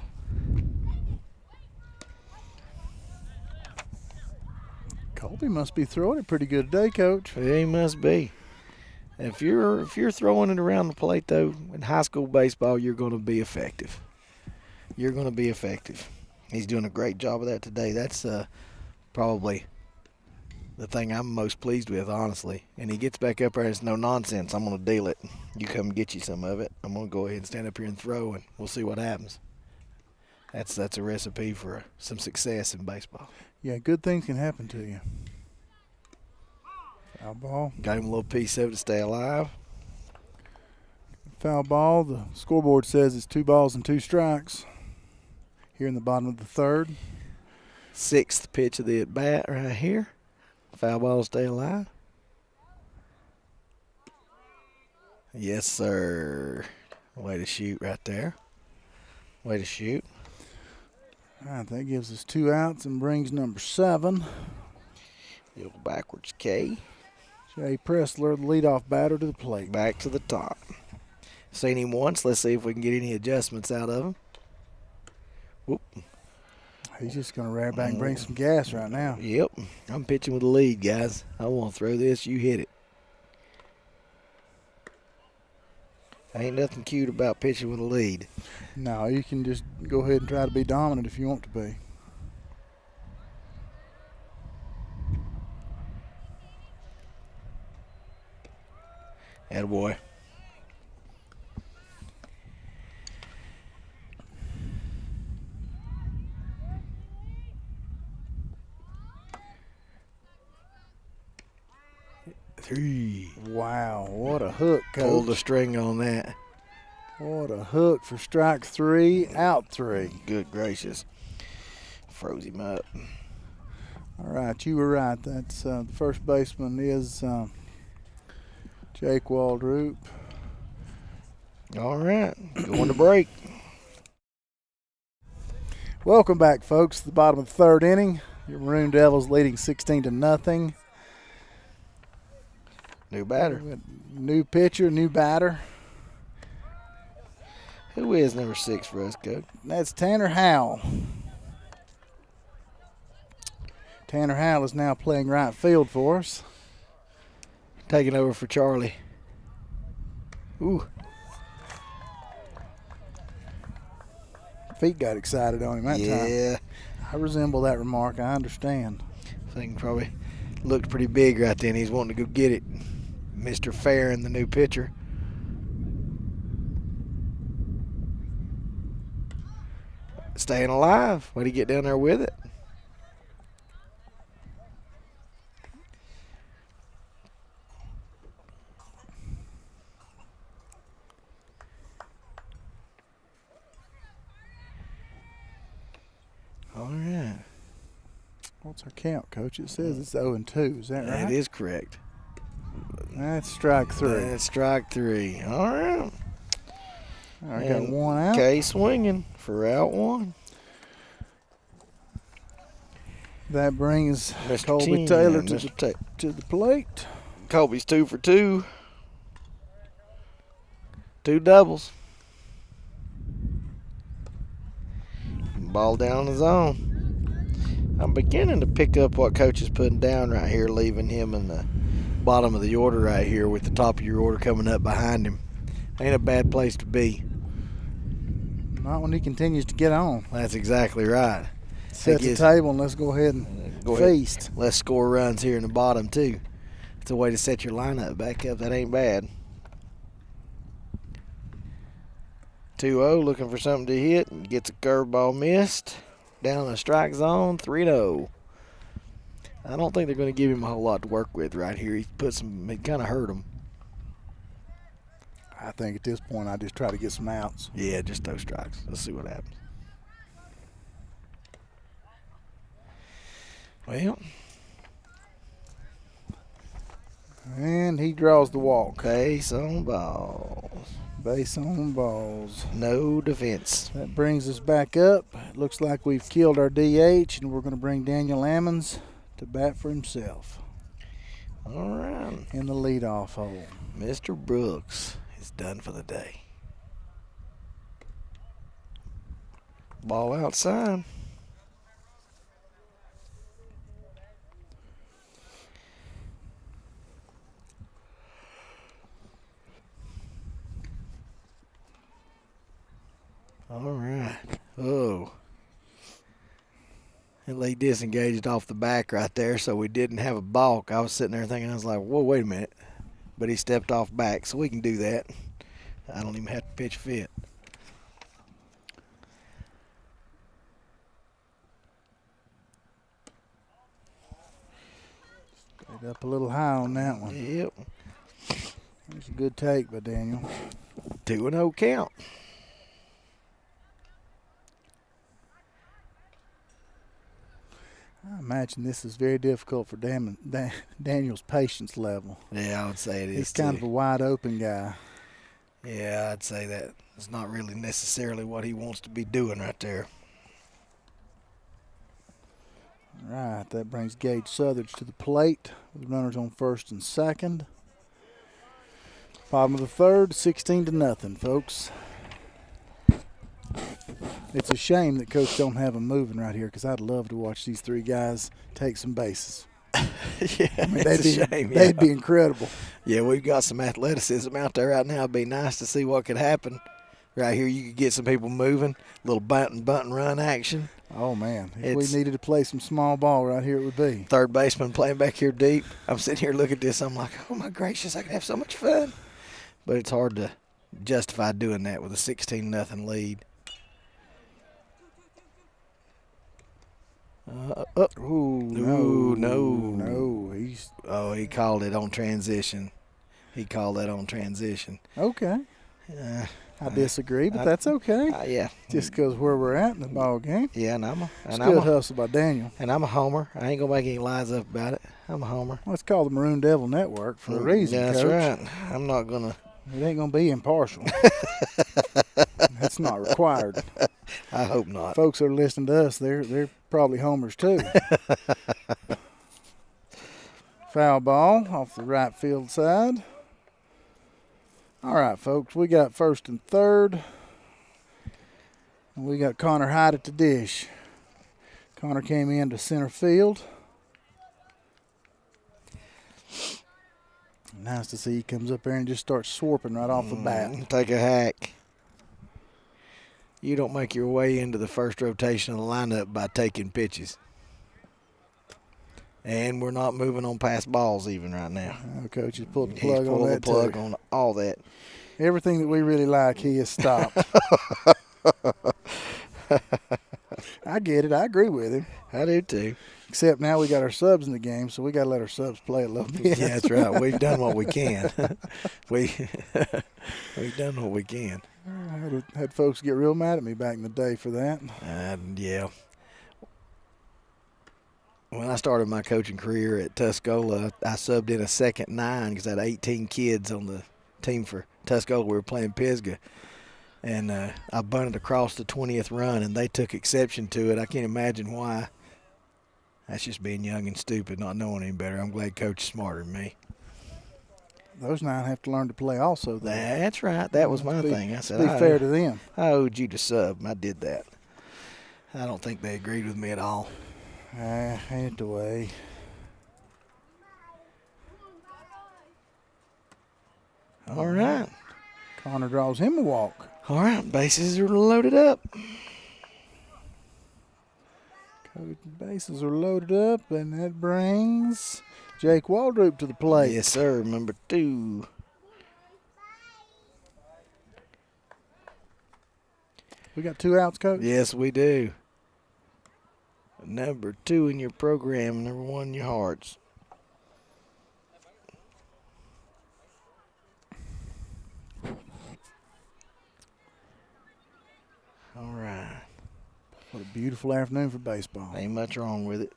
A: Colby must be throwing it pretty good today, Coach.
B: He must be. If you're throwing it around the plate, though, in high school baseball, you're going to be effective. You're going to be effective. He's doing a great job of that today. That's probably the thing I'm most pleased with, honestly. And he gets back up there and it's no nonsense. I'm going to deal it. You come get you some of it. I'm going to go ahead and stand up here and throw, and we'll see what happens. That's a recipe for some success in baseball.
A: Yeah, good things can happen to you. Foul ball.
B: Got him a little piece of it to stay alive.
A: Foul ball. The scoreboard says it's 2 balls and 2 strikes. Here in the bottom of the third.
B: 6th pitch of the at-bat right here. Foul ball, stay alive. Yes, sir. Way to shoot right there. Way to shoot.
A: All right, that gives us 2 outs and brings number 7.
B: Go backwards, K.
A: Jay Pressler, the leadoff batter, to the plate.
B: Back to the top. Seen him once. Let's see if we can get any adjustments out of him. Whoop.
A: He's just going to rear back and bring some gas right now.
B: Yep. I'm pitching with a lead, guys. I want to throw this. You hit it. Ain't nothing cute about pitching with a lead.
A: No, you can just go ahead and try to be dominant if you want to be.
B: Attaboy. Three.
A: Wow, what a hook, Coach.
B: Pulled the string on that.
A: What a hook for strike 3, out 3.
B: Good gracious. Froze him up.
A: All right, you were right. That's the first baseman is Jake Waldroop.
B: All right, going to break.
A: Welcome back, folks, to the bottom of the 3rd inning. Your Maroon Devils leading 16-0.
B: New batter.
A: New pitcher, new batter.
B: Who is number 6 for us, Coach?
A: That's Tanner Howell. Tanner Howell is now playing right field for us.
B: Taking over for Charlie. Ooh.
A: Feet got excited on him that time.
B: Yeah.
A: I resemble that remark. I understand.
B: Thing probably looked pretty big right then. He's wanting to go get it. Mr. Farron, the new pitcher. Staying alive. Way to get down there with it. All right.
A: What's our count, Coach? It says it's 0-2. Is that right?
B: That is correct.
A: That's strike 3.
B: That's strike 3. All right.
A: All right, got 1 out.
B: K swinging for out 1.
A: That brings
B: Mr.
A: Colby
B: 10,
A: Taylor
B: Mr.
A: to the plate.
B: Colby's 2 for 2. 2 doubles. Ball down the zone. I'm beginning to pick up what Coach is putting down right here, leaving him in the bottom of the order right here with the top of your order coming up behind him. Ain't a bad place to be.
A: Not when he continues to get on.
B: That's exactly right.
A: Set the table and let's go ahead and feast.
B: Let's score runs here in the bottom, too. It's a way to set your lineup back up. That ain't bad. 2-0, looking for something to hit. Gets a curveball missed. Down the strike zone, 3-0. I don't think they're going to give him a whole lot to work with right here. He kind of hurt him.
A: I think at this point I just try to get some outs.
B: Yeah, just those strikes. Let's see what happens. Well.
A: And he draws the walk.
B: Base on balls.
A: Base on balls.
B: No defense.
A: That brings us back up. It looks like we've killed our DH, and we're going to bring Daniel Ammons to bat for himself.
B: All right.
A: In the leadoff hole.
B: Mr. Brooks is done for the day. Ball outside. All right. Oh. And Lee disengaged off the back right there, so we didn't have a balk. I was sitting there thinking, I was like, whoa, wait a minute. But he stepped off back, so we can do that. I don't even have to pitch fit.
A: Stayed up a little high on that one.
B: Yep.
A: That's a good take by Daniel.
B: 2-0 count.
A: I imagine this is very difficult for Daniel's patience level.
B: Yeah, I would say it is.
A: He's kind of a wide open guy.
B: Yeah, I'd say that. It's not really necessarily what he wants to be doing right there.
A: All right, that brings Gage Southardge to the plate with runners on first and second. Bottom of the third, 16-0, folks. It's a shame that Coach don't have them moving right here because I'd love to watch these three guys take some bases.
B: Yeah,
A: I mean,
B: it's a shame.
A: They'd be incredible.
B: Yeah, we've got some athleticism out there right now. It'd be nice to see what could happen. Right here, you could get some people moving, a little bunt and run action.
A: Oh, man. If we needed to play some small ball right here, it would be.
B: Third baseman playing back here deep. I'm sitting here looking at this. I'm like, oh, my gracious, I could have so much fun. But it's hard to justify doing that with a 16-0 lead. No. He called it on transition.
A: Okay. I disagree, but that's okay.
B: Yeah.
A: Just because where we're at in the ball game.
B: Yeah,
A: It's good hustle by Daniel.
B: And I'm a homer. I ain't going to make any lies up about it. I'm a homer.
A: Well, it's called the Maroon Devil Network for a reason,
B: That's
A: Coach.
B: right. I'm not going to.
A: It ain't going to be impartial. That's not required.
B: I hope not.
A: Folks that are listening to us, they're probably homers too. Foul ball off the right field side. All right, folks, we got first and third. We got Connor Hyde at the dish. Connor came in to center field. Nice to see he comes up there and just starts swarping right off the bat.
B: Take a hack. You don't make your way into the first rotation of the lineup by taking pitches. And we're not moving on past balls even right now.
A: Coach has pulled the plug on that
B: the plug on all that.
A: Everything that we really like, he has stopped. I get it. I agree with him.
B: I do too.
A: Except now we got our subs in the game, so we got to let our subs play a little bit.
B: Yeah, that's right. We've done what we can. We've done what we can.
A: I had folks get real mad at me back in the day for that.
B: Yeah. When I started my coaching career at Tuscola, I subbed in a second 9 because I had 18 kids on the team for Tuscola. We were playing Pisgah. And I bunted across the 20th run, and they took exception to it. I can't imagine why. That's just being young and stupid, not knowing any better. I'm glad Coach is smarter than me.
A: Those 9 have to learn to play also, though.
B: That's right. That was my thing. I said,
A: be fair to them.
B: I owed you to sub, and I did that. I don't think they agreed with me at all.
A: Ain't the way.
B: All right.
A: Connor draws him a walk.
B: All right, bases are loaded up.
A: Bases are loaded up, and that brings Jake Waldrop to the plate.
B: Yes, sir, number 2.
A: We got 2 outs, Coach?
B: Yes, we do. Number 2 in your program, number 1 in your hearts. All right.
A: What a beautiful afternoon for baseball.
B: Ain't much wrong with it.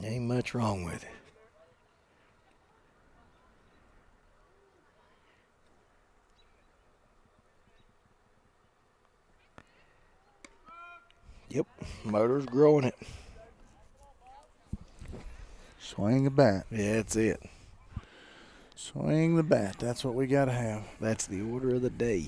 B: Ain't much wrong with it. Yep, motor's growing it.
A: Swing the bat.
B: Yeah, that's it.
A: Swing the bat. That's what we got to have.
B: That's the order of the day.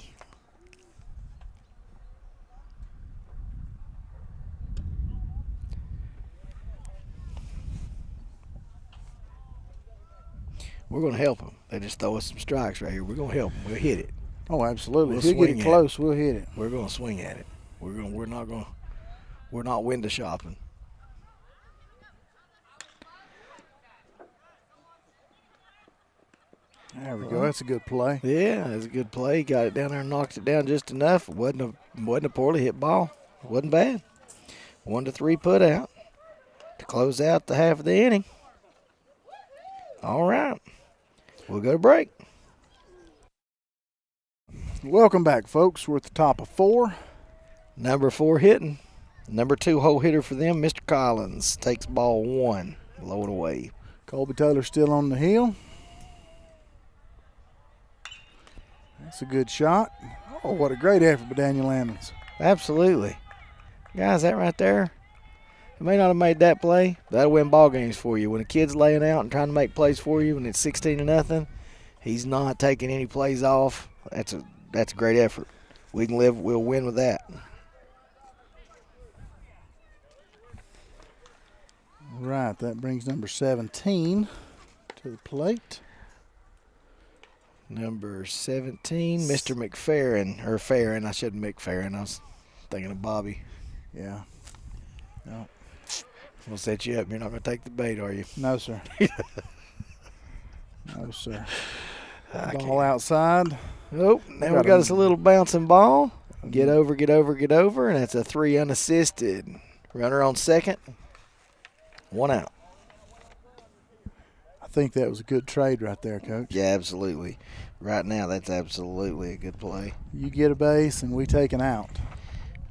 B: We're going to help them. They just throw us some strikes right here. We're going to help them. We'll hit it.
A: Oh, absolutely.
B: We'll
A: if you get it close, we'll hit it.
B: We're going to swing at it. We're not window shopping.
A: There we go. That's a good play.
B: Yeah, that's a good play. Got it down there and knocked it down just enough. It wasn't a poorly hit ball. It wasn't bad. 1-3 put out to close out the half of the inning. All right. We'll go to break.
A: Welcome back, folks. We're at the top of 4.
B: Number 4 hitting. Number 2 hole hitter for them, Mr. Collins, takes ball 1. Low it away.
A: Colby Taylor still on the hill. That's a good shot. Oh, what a great effort by Daniel Ammons.
B: Absolutely. Guys, that right there, it may not have made that play, but that'll win ball games for you. When a kid's laying out and trying to make plays for you and it's 16-0, he's not taking any plays off. That's a great effort. We'll win with that.
A: Right, that brings number 17 to the plate.
B: Number 17, Mr. McFerrin, or Farron. I said McFerrin. I was thinking of Bobby.
A: Yeah. No.
B: We'll set you up. You're not going to take the bait, are you?
A: No, sir. No, sir. Ball outside.
B: Oh, now we got us a little bouncing ball. Get over, and that's a 3 unassisted. Runner on second. 1 out.
A: I think that was a good trade right there, Coach.
B: Yeah, absolutely. Right now, that's absolutely a good play.
A: You get a base and we take an out.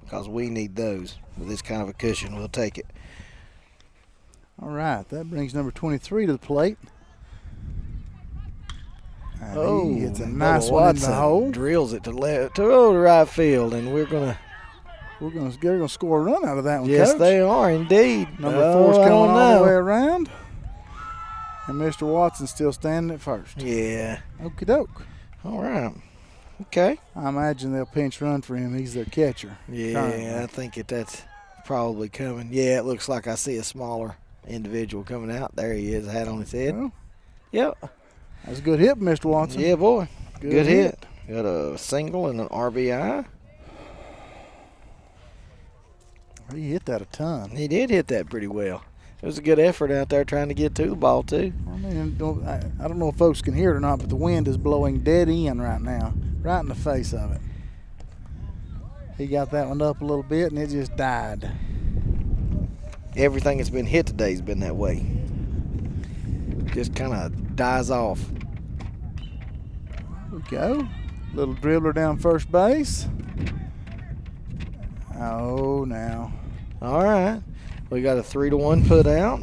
B: Because we need those. With this kind of a cushion, we'll take it.
A: All right, that brings number 23 to the plate. And it's a nice one in the hole.
B: Drills it to right field, and they're
A: gonna score a run out of that one.
B: Yes,
A: Coach.
B: They are indeed.
A: Number 4's coming all the way around, and Mr. Watson's still standing at first.
B: Yeah.
A: Okie doke.
B: All right. Okay.
A: I imagine they'll pinch run for him. He's their catcher.
B: Yeah,
A: currently.
B: I think that's probably coming. Yeah, it looks like I see a smaller individual coming out. There he is, hat on his head.
A: Well,
B: Yep.
A: that's a good hit, Mr. Watson.
B: Yeah, boy. Good
A: hit.
B: Got a single and an RBI.
A: He hit that a ton.
B: He did hit that pretty well. It was a good effort out there trying to get to the ball, too.
A: I mean, I don't know if folks can hear it or not, but the wind is blowing dead in right now, right in the face of it. He got that one up a little bit, and it just died.
B: Everything that's been hit today has been that way. Just kind of dies off.
A: There we go. Little dribbler down first base. Oh, now.
B: All right. We got a 3-1 put out.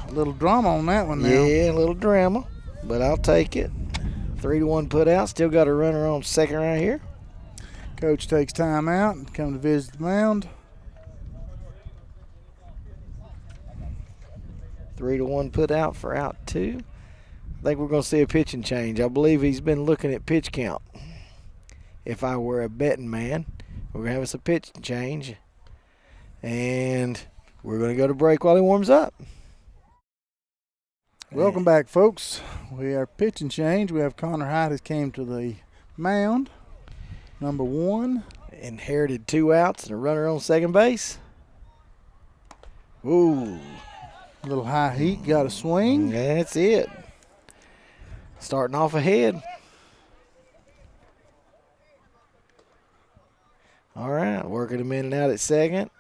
A: A little drama on that one now.
B: Yeah, a little drama, but I'll take it. 3-1 put out. Still got a runner on second right here.
A: Coach takes time out and come to visit the mound.
B: 3-1 put out for out 2. I think we're going to see a pitching change. I believe he's been looking at pitch count. If I were a betting man, we're going to have us a pitching change. And we're going to go to break while he warms up.
A: Welcome back, folks. We are pitching change. We have Connor Hyde has came to the mound. Number 1.
B: Inherited 2 outs and a runner on second base. Ooh.
A: A little high heat, got a swing.
B: That's it. Starting off ahead. All right, working him in and out at second.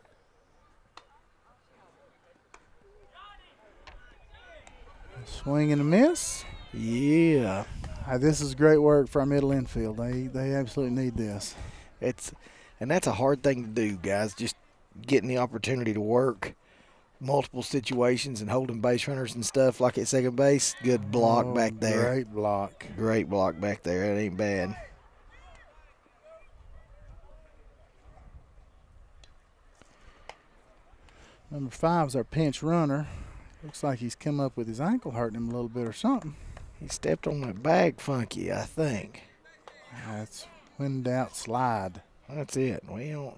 A: Swing and a miss.
B: Yeah.
A: This is great work for our middle infield. They absolutely need this.
B: And that's a hard thing to do, guys. Just getting the opportunity to work multiple situations and holding base runners and stuff like at second base. Good block back there.
A: Great block.
B: Great block back there. That ain't bad.
A: Number 5 is our pinch runner. Looks like he's come up with his ankle hurting him a little bit or something.
B: He stepped on that bag funky, I think.
A: That's when in doubt, slide.
B: That's it. We don't.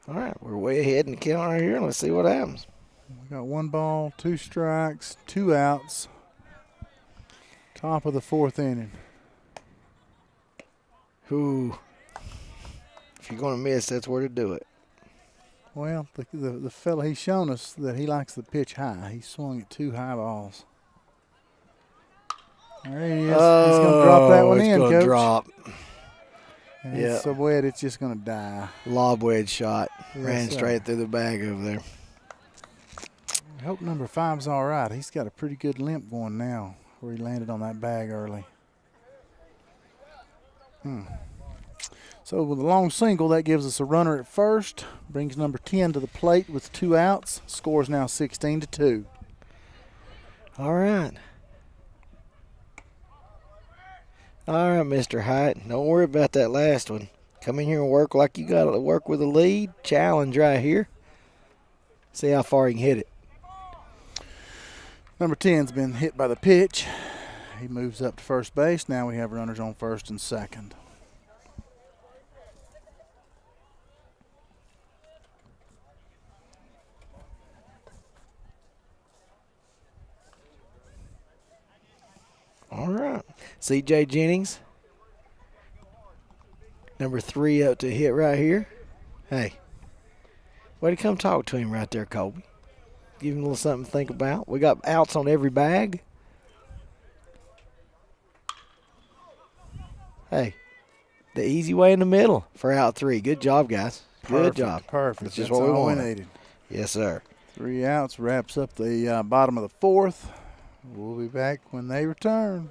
B: All right, we're way ahead in the count right here. Let's see what happens.
A: We got 1 ball, 2 strikes, 2 outs. Top of the 4th inning.
B: Ooh. If you're going to miss, that's where to do it.
A: Well, the fella, he's shown us that he likes to pitch high. He swung at 2 high balls. There he is. He's going to drop that one in, Coach.
B: Drop.
A: And it's so wet, it's just going to die.
B: Lob wedge shot.
A: Yes,
B: Ran
A: sir.
B: straight through the bag over there.
A: I hope number 5's all right. He's got a pretty good limp going now where he landed on that bag early. So with a long single, that gives us a runner at first. Brings number 10 to the plate with 2 outs. Score is now 16-2.
B: All right. All right, Mr. Hyatt. Don't worry about that last one. Come in here and work like you got to work with a lead. Challenge right here. See how far you can hit it.
A: Number 10's been hit by the pitch. He moves up to first base. Now we have runners on first and second.
B: All right. C.J. Jennings. Number 3 up to hit right here. Hey, way to come talk to him right there, Colby. Give him a little something to think about. We got outs on every bag. Hey, the easy way in the middle for out 3. Good job, guys. Good job.
A: Perfect.
B: That's just what we
A: all
B: wanted.
A: needed.
B: Yes, sir.
A: 3 outs wraps up the bottom of the 4th. We'll be back when they return.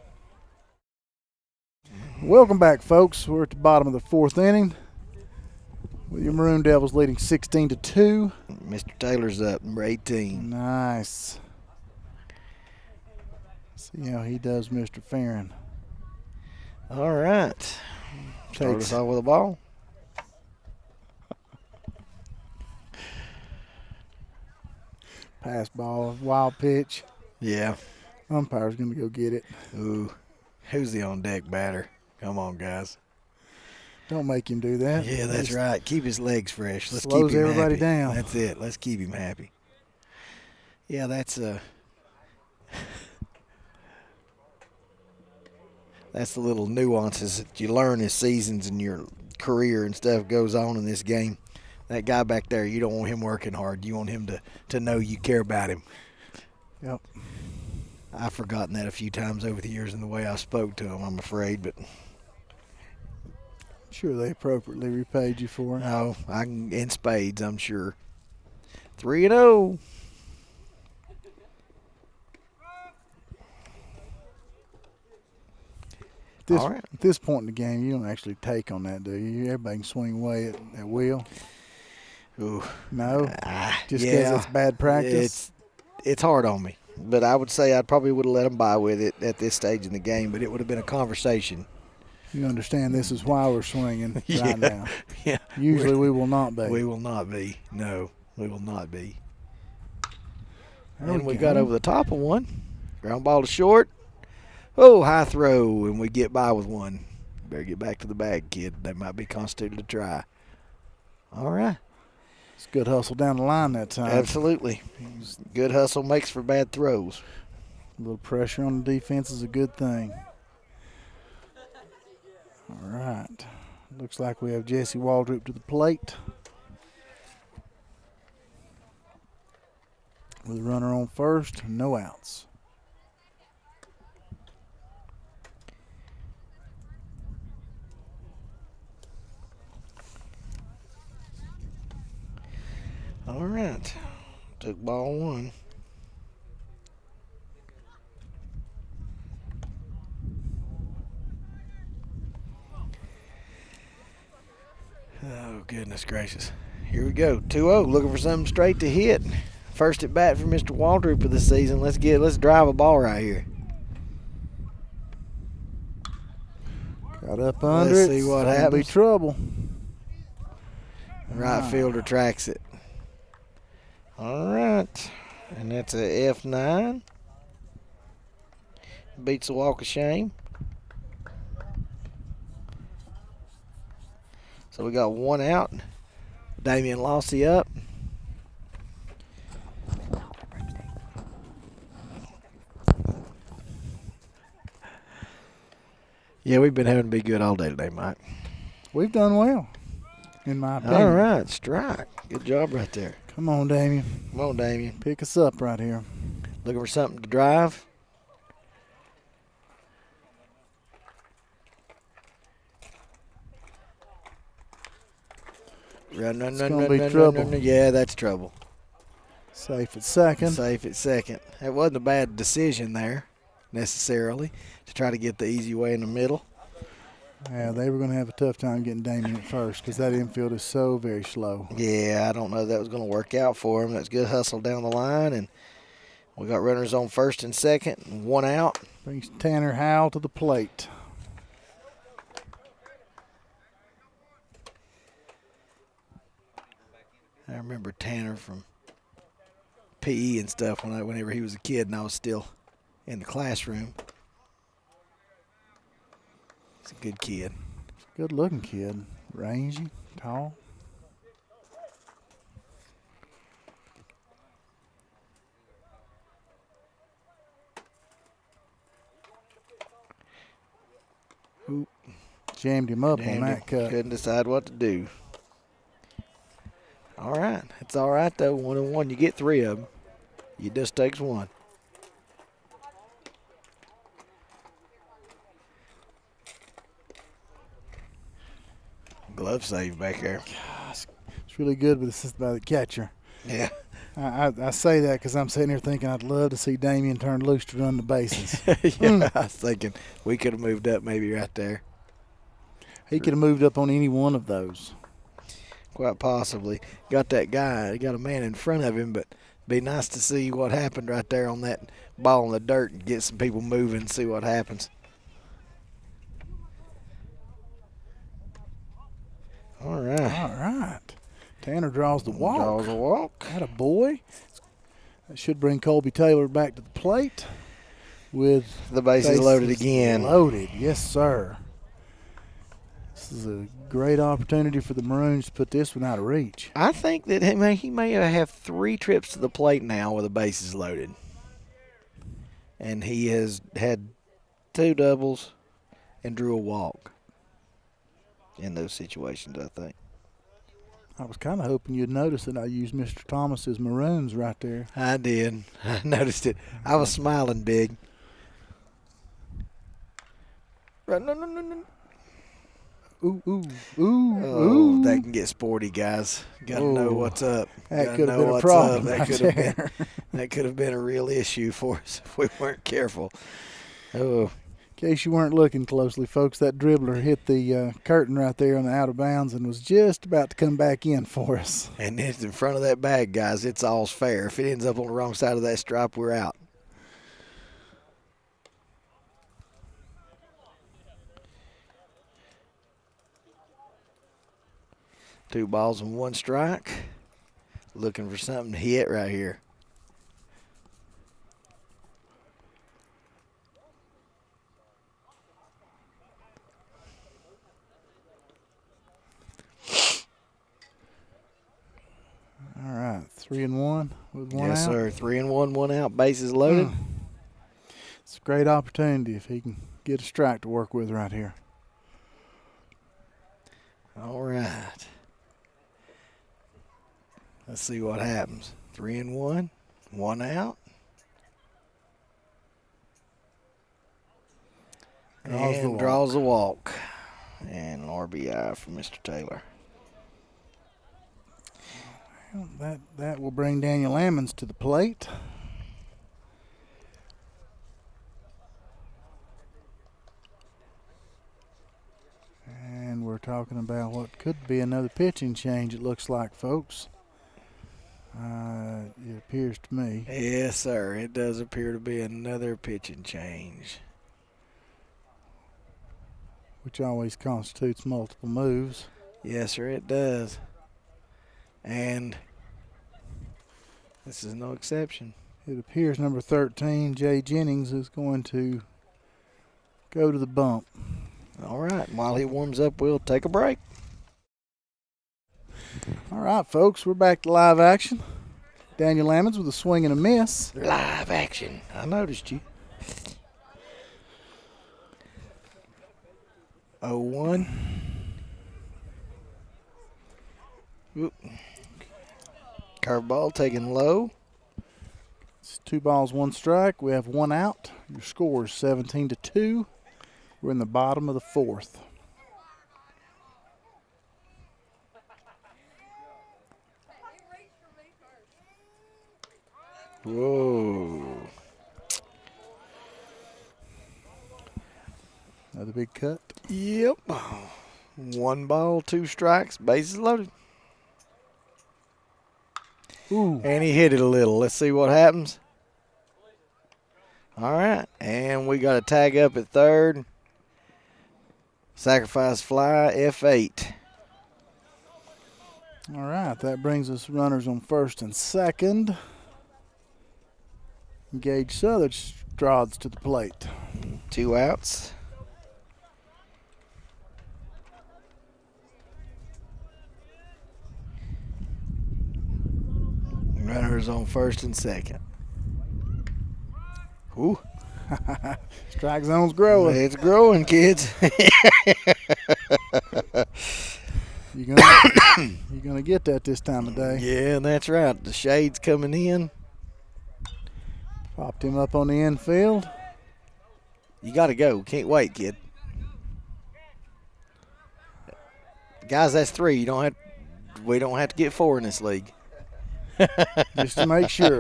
A: Welcome back, folks. We're at the bottom of the 4th inning with your Maroon Devils leading 16-2.
B: Mr. Taylor's up, number 18.
A: Nice. See how he does, Mr. Farron.
B: All right. Start us off with a ball.
A: Pass ball, wild pitch.
B: Yeah.
A: Umpire's going to go get it.
B: Ooh. Who's the on-deck batter? Come on, guys.
A: Don't make him do that.
B: Yeah, that's right. Keep his legs fresh. Let's
A: slows
B: keep him
A: everybody
B: happy.
A: down.
B: That's it. Let's keep him happy. Yeah, that's that's the little nuances that you learn as seasons and your career and stuff goes on in this game. That guy back there, you don't want him working hard. You want him to know you care about him.
A: Yep.
B: I've forgotten that a few times over the years in the way I spoke to him, I'm afraid, but
A: sure they appropriately repaid you for it.
B: no, I can in spades, I'm sure. 3-0. All right.
A: At this point in the game, you don't actually take on that, do you? Everybody can swing away at will.
B: Ooh.
A: No? Just because
B: yeah,
A: it's bad practice?
B: It's hard on me. But I would say I probably would have let them by with it at this stage in the game, but it would have been a conversation.
A: You understand this is why we're swinging right now.
B: Yeah.
A: Usually we will not be.
B: We will not be. No, we will not be.
A: There
B: And we
A: go.
B: got over the top of one. Ground ball to short. Oh, high throw, and we get by with one. Better get back to the bag, kid. That might be constituted a try. All right.
A: It's good hustle down the line that time.
B: Absolutely. Good hustle makes for bad throws.
A: A little pressure on the defense is a good thing. All right. Looks like we have Jesse Waldrop to the plate. With a runner on first, no outs.
B: All right. Took ball 1. Oh, goodness gracious. Here we go. 2-0. Looking for something straight to hit. First at bat for Mr. Waldrop of the season. Let's drive a ball right here.
A: Got up under
B: Let's
A: it.
B: see what
A: It's gonna
B: happens.
A: be trouble.
B: Right fielder tracks it. All right. And that's a F9. Beats the walk of shame. So we got 1 out. Damian Lossy up. Yeah, we've been having to be good all day today, Mike.
A: We've done well, in my opinion.
B: All right, strike. Good job right there.
A: Come on, Damien.
B: Come on, Damian.
A: Pick us up right here.
B: Looking for something to drive. Run,
A: gonna be trouble.
B: Yeah, that's trouble.
A: Safe at second.
B: Safe at second. That wasn't a bad decision there, necessarily, to try to get the easy way in the middle.
A: Yeah, they were going to have a tough time getting Damien at first because that infield is so very slow.
B: Yeah, I don't know if that was going to work out for him. That's good hustle down the line, and we got runners on first and second, and one out.
A: Brings Tanner Howell to the plate.
B: I remember Tanner from PE and stuff whenever he was a kid and I was still in the classroom. He's a good kid.
A: Good looking kid. Rangy, tall.
B: Oop.
A: Jammed him up on that cut.
B: Couldn't decide what to do. All right. It's all right, though. 1-1. You get 3 of them. It just takes one. Glove save back there.
A: Gosh, it's really good, but it's just by the catcher.
B: Yeah.
A: I say that because I'm sitting here thinking I'd love to see Damien turn loose to run the bases.
B: Yeah, I was thinking we could have moved up maybe right there.
A: He could have moved up on any one of those.
B: Quite possibly. Got that guy. He got a man in front of him, but be nice to see what happened right there on that ball in the dirt and get some people moving and see what happens. All right.
A: All right. Tanner draws the walk.
B: Draws a walk.
A: Atta boy. That should bring Colby Taylor back to the plate with
B: the bases loaded again.
A: Loaded, yes, sir. This is a great opportunity for the Maroons to put this one out of reach.
B: I think that he may have 3 trips to the plate now with the bases loaded. And he has had 2 doubles and drew a walk in those situations, I think.
A: I was kind of hoping you'd notice that I used Mr. Thomas's Maroons right there.
B: I did. I noticed it. I was smiling big. No.
A: Ooh.
B: Oh, that can get sporty, guys. Got to know what's up.
A: That could have been a problem.
B: That could have been a real issue for us if we weren't careful. Oh.
A: In case you weren't looking closely, folks, that dribbler hit the curtain right there on the out of bounds and was just about to come back in for us.
B: And it's in front of that bag, guys. It's all's fair. If it ends up on the wrong side of that stripe, we're out. Two balls and one strike. Looking for something to hit right here.
A: All right, 3-1 with one out.
B: Yes, sir. 3-1, one out. Bases loaded.
A: It's a great opportunity if he can get a strike to work with right here.
B: All right. Let's see what happens. 3-1, one out. Draws the walk. And an RBI for Mr. Taylor.
A: Well, that will bring Daniel Ammons to the plate. And we're talking about what could be another pitching change, it looks like, folks. It appears to me.
B: Yes, sir. It does appear to be another pitching change.
A: Which always constitutes multiple moves.
B: Yes, sir, it does. And this is no exception.
A: It appears number 13, Jay Jennings, is going to go to the bump.
B: All right. While he warms up, we'll take a break.
A: All right, folks, we're back to live action. Daniel Ammons with a swing and a miss.
B: Live action. I noticed you. 0-1. Oop. Curveball taken low.
A: It's 2 balls, 1 strike. We have 1 out. Your score is 17-2. We're in the bottom of the 4th.
B: Whoa.
A: Another big cut.
B: Yep. 1 ball, 2 strikes, bases loaded.
A: Ooh.
B: And he hit it a little. Let's see what happens. All right. And we got a tag up at third. Sacrifice fly, F8.
A: All right. That brings us runners on first and second. Gage Southern strides to the plate.
B: 2 outs. Runners on first and second. Ooh.
A: Strike zone's growing.
B: It's growing, kids.
A: You're gonna get that this time of day.
B: Yeah, that's right. The shade's coming in.
A: Popped him up on the infield.
B: You got to go. Can't wait, kid. Guys, that's 3. We don't have to get 4 in this league.
A: Just to make sure.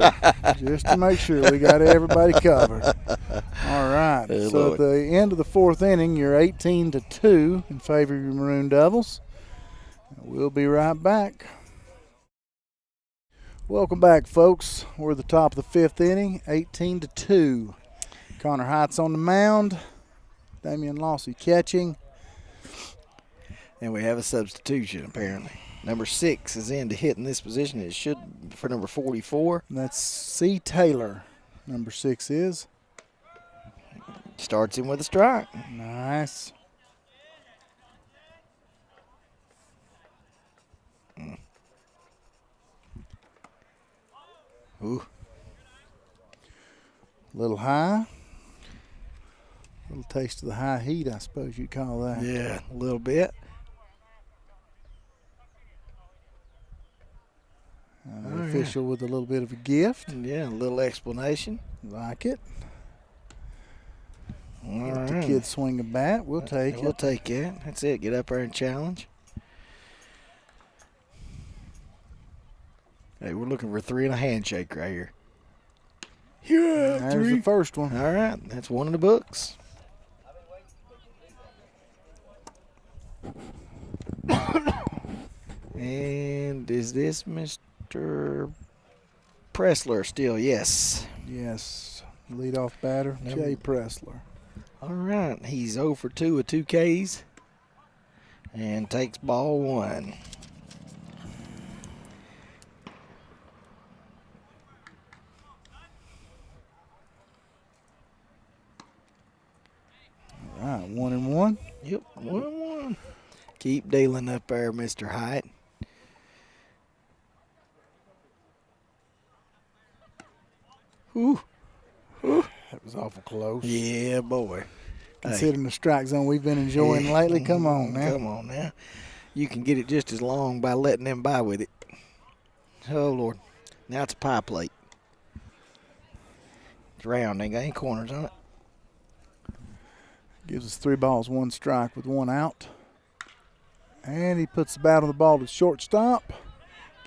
A: Just to make sure we got everybody covered. All right.
B: Oh,
A: so
B: Lord.
A: at the end of the 4th inning, you're 18-2 in favor of your Maroon Devils. We'll be right back. Welcome back, folks. We're at the top of the 5th inning, 18-2. Connor Heights on the mound. Damian Lossy catching.
B: And we have a substitution, apparently. Number 6 is in to hit in this position. It should for number 44.
A: And that's C. Taylor. Number 6 is.
B: Starts him with a strike.
A: Nice.
B: Ooh.
A: A little high. A little taste of the high heat, I suppose you'd call that.
B: Yeah, a little bit.
A: The official with a little bit of a gift.
B: Yeah, a little explanation.
A: Like it.
B: All
A: Let
B: right.
A: the kid swing a bat. We'll take
B: We'll
A: it.
B: take it. That's it. Get up there and challenge. Hey, we're looking for 3 and a handshake right here. Yeah,
A: There's
B: 3.
A: the first one.
B: All right, that's 1 in the books. And is this Mr. Pressler still? Yes.
A: Yes. Leadoff batter, Jay Pressler.
B: All right, he's 0 for 2 with 2 Ks and takes ball 1.
A: All right, 1-1.
B: Yep, 1-1. Keep dealing up there, Mr. Height. Ooh.
A: That was awful close.
B: Yeah, boy.
A: Considering the strike zone we've been enjoying lately, come on now.
B: Come on now. You can get it just as long by letting them by with it. Oh, Lord. Now it's a pie plate. It's round. Ain't got any corners on it.
A: Gives us 3 balls, 1 strike with 1 out. And he puts the bat on the ball to shortstop.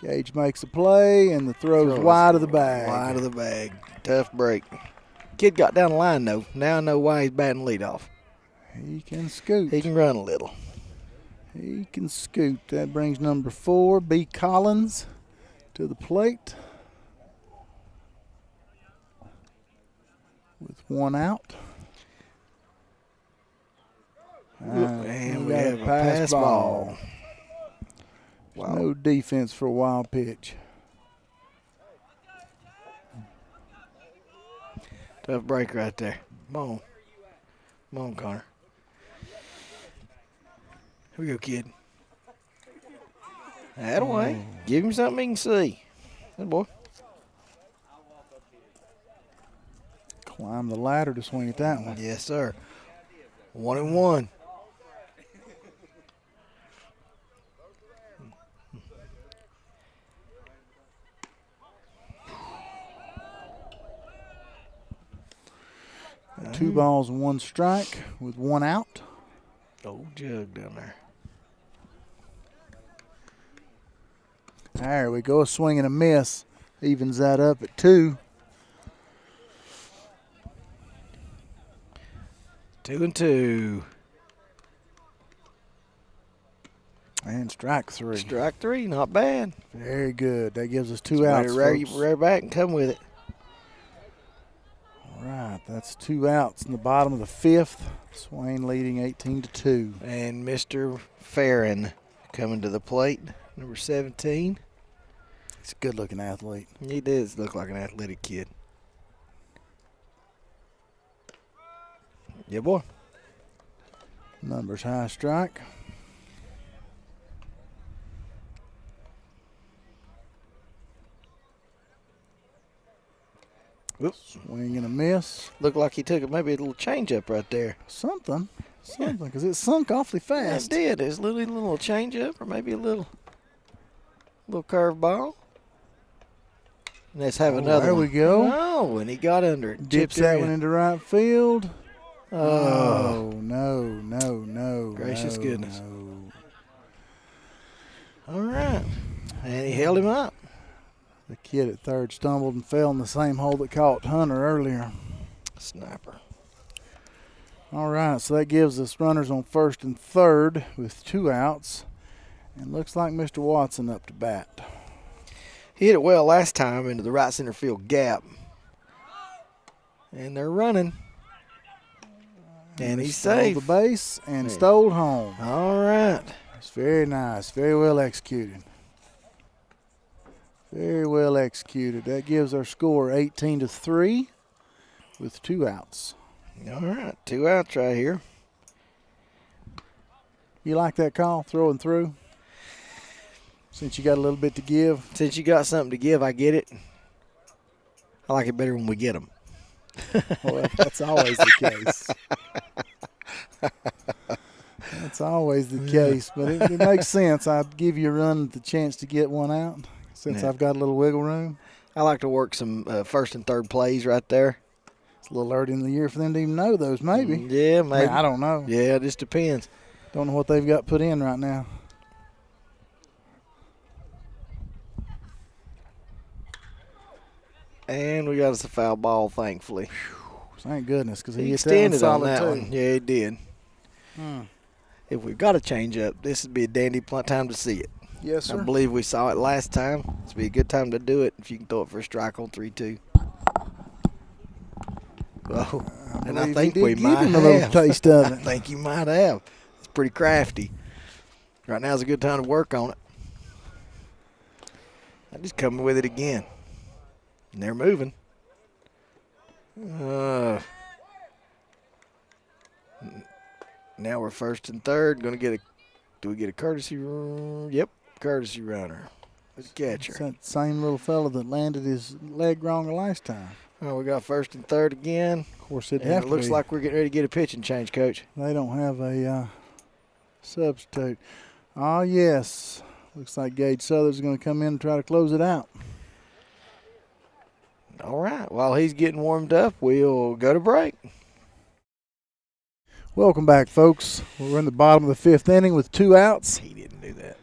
A: Gage makes a play, and the throw's wide of the bag.
B: Wide of the bag. Tough break. Kid got down the line, though. Now I know why he's batting leadoff.
A: He can scoot.
B: He can run a little.
A: He can scoot. That brings number 4, B. Collins, to the plate. With 1 out.
B: And we have a pass ball. Wow.
A: No defense for a wild pitch.
B: Tough break right there. Come on. Come on, Connor. Here we go, kid. That away. Give him something he can see. Good boy.
A: Climb the ladder to swing at that one.
B: Yes, sir. 1-1.
A: Two balls and 1 strike with 1 out.
B: Old jug down there.
A: There we go. A swing and a miss. Evens that up at 2.
B: 2-2.
A: And strike 3.
B: Strike 3, not bad.
A: Very good. That gives us 2 outs, folks.
B: Rear back and come with it.
A: All right, that's 2 outs in the bottom of the 5th. Swain leading 18-2.
B: And Mr. Farron coming to the plate, number 17.
A: He's a good-looking athlete.
B: He does look like an athletic kid. Yeah, boy.
A: Numbers high strike.
B: Oops.
A: Swing and a miss.
B: Looked like he took maybe a little change up right there.
A: Something, because it sunk awfully fast.
B: Yeah, it did. It's a little change up, or maybe a little curve ball. Let's have another
A: there
B: one.
A: we go.
B: Oh, and he got under it.
A: Dips that one into right field.
B: Oh,
A: No.
B: Gracious goodness.
A: No.
B: All right. And he held him up.
A: The kid at third stumbled and fell in the same hole that caught Hunter earlier.
B: Sniper.
A: All right, so that gives us runners on first and third with 2 outs. And looks like Mr. Watson up to bat.
B: He hit it well last time into the right center field gap. And they're running. And he's safe.
A: Stole the base and stole home.
B: All right.
A: It's very nice. Very well executed. Very well executed. That gives our score 18-3 with 2 outs.
B: All right. 2 outs right here.
A: You like that call, throwing through? Since you got a little bit to give?
B: Since you got something to give, I get it. I like it better when we get them.
A: Well, that's always the case. That's always the case, but it makes sense. I'd give you a run the chance to get one out since I've got a little wiggle room.
B: I like to work some first and third plays right there.
A: It's a little early in the year for them to even know those, maybe.
B: Yeah, maybe.
A: I don't know.
B: Yeah, it just depends.
A: Don't know what they've got put in right now.
B: And we got us a foul ball, thankfully.
A: Thank goodness, because he
B: extended on that
A: too.
B: one. Yeah, he did. If we've got a change up, this would be a dandy time to see it.
A: Yes, sir.
B: I believe we saw it last time. This would be a good time to do it if you can throw it for a strike on 3-2. Oh, and I think we might
A: give him a little taste of it.
B: I think you might have. It's pretty crafty. Right now is a good time to work on it. I'm just coming with it again. And they're moving. Now we're first and third. Going to get a. Do we get a courtesy run? Yep, courtesy runner. The catcher.
A: It's that same little fella that landed his leg wrong the last time.
B: Oh, we got first and third again.
A: Of course, it
B: looks like we're getting ready to get a pitching change, Coach.
A: They don't have a substitute. Oh, yes. Looks like Gage Southern's going to come in and try to close it out.
B: All right. While he's getting warmed up, we'll go to break.
A: Welcome back, folks. We're in the bottom of the 5th inning with 2 outs.
B: He didn't do that.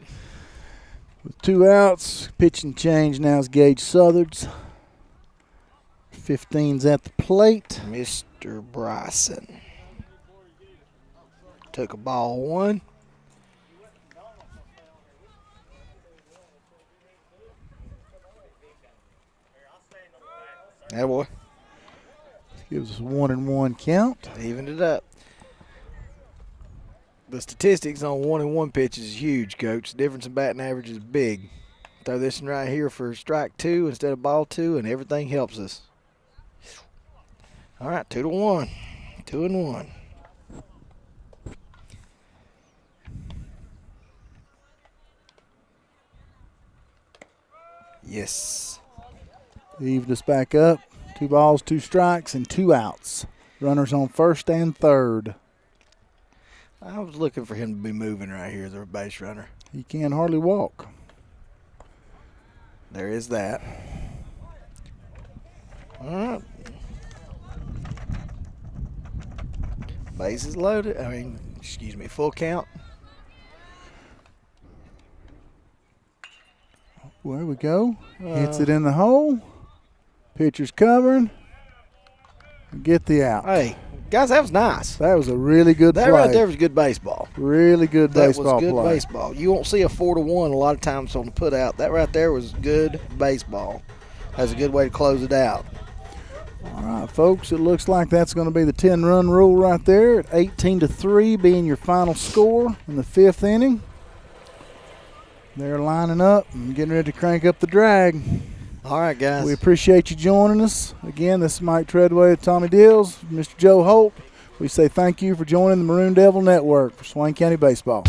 A: With 2 outs, pitching change now is Gage Southern's. 15's at the plate.
B: Mr. Bryson took a ball 1. That boy.
A: Gives us a 1-1 count.
B: Evened it up. The statistics on 1-1 pitches is huge, Coach. The difference in batting average is big. Throw this one right here for strike 2 instead of ball 2, and everything helps us. All right, 2-1. 2-1. Yes.
A: Evened us back up. 2 balls, 2 strikes, and 2 outs. Runners on first and third.
B: I was looking for him to be moving right here as a base runner.
A: He can hardly walk.
B: There is that. All right. Bases loaded. Full count.
A: Well, there we go. Hits it in the hole. Pitcher's covering. Get the out.
B: Hey, Guys, that was nice.
A: That was a really good
B: That
A: play.
B: right there was good baseball.
A: Really good baseball
B: That was good
A: play.
B: baseball. You won't see a 4-1 a lot of times on the put out. That right there was good baseball. That's a good way to close it out.
A: All right, folks, it looks like that's going to be the 10-run rule right there at 18-3 being your final score in the 5th inning. They're lining up and getting ready to crank up the drag.
B: All right, guys.
A: We appreciate you joining us. Again, this is Mike Treadway with Tommy Dills, Mr. Joe Holt. We say thank you for joining the Maroon Devil Network for Swain County Baseball.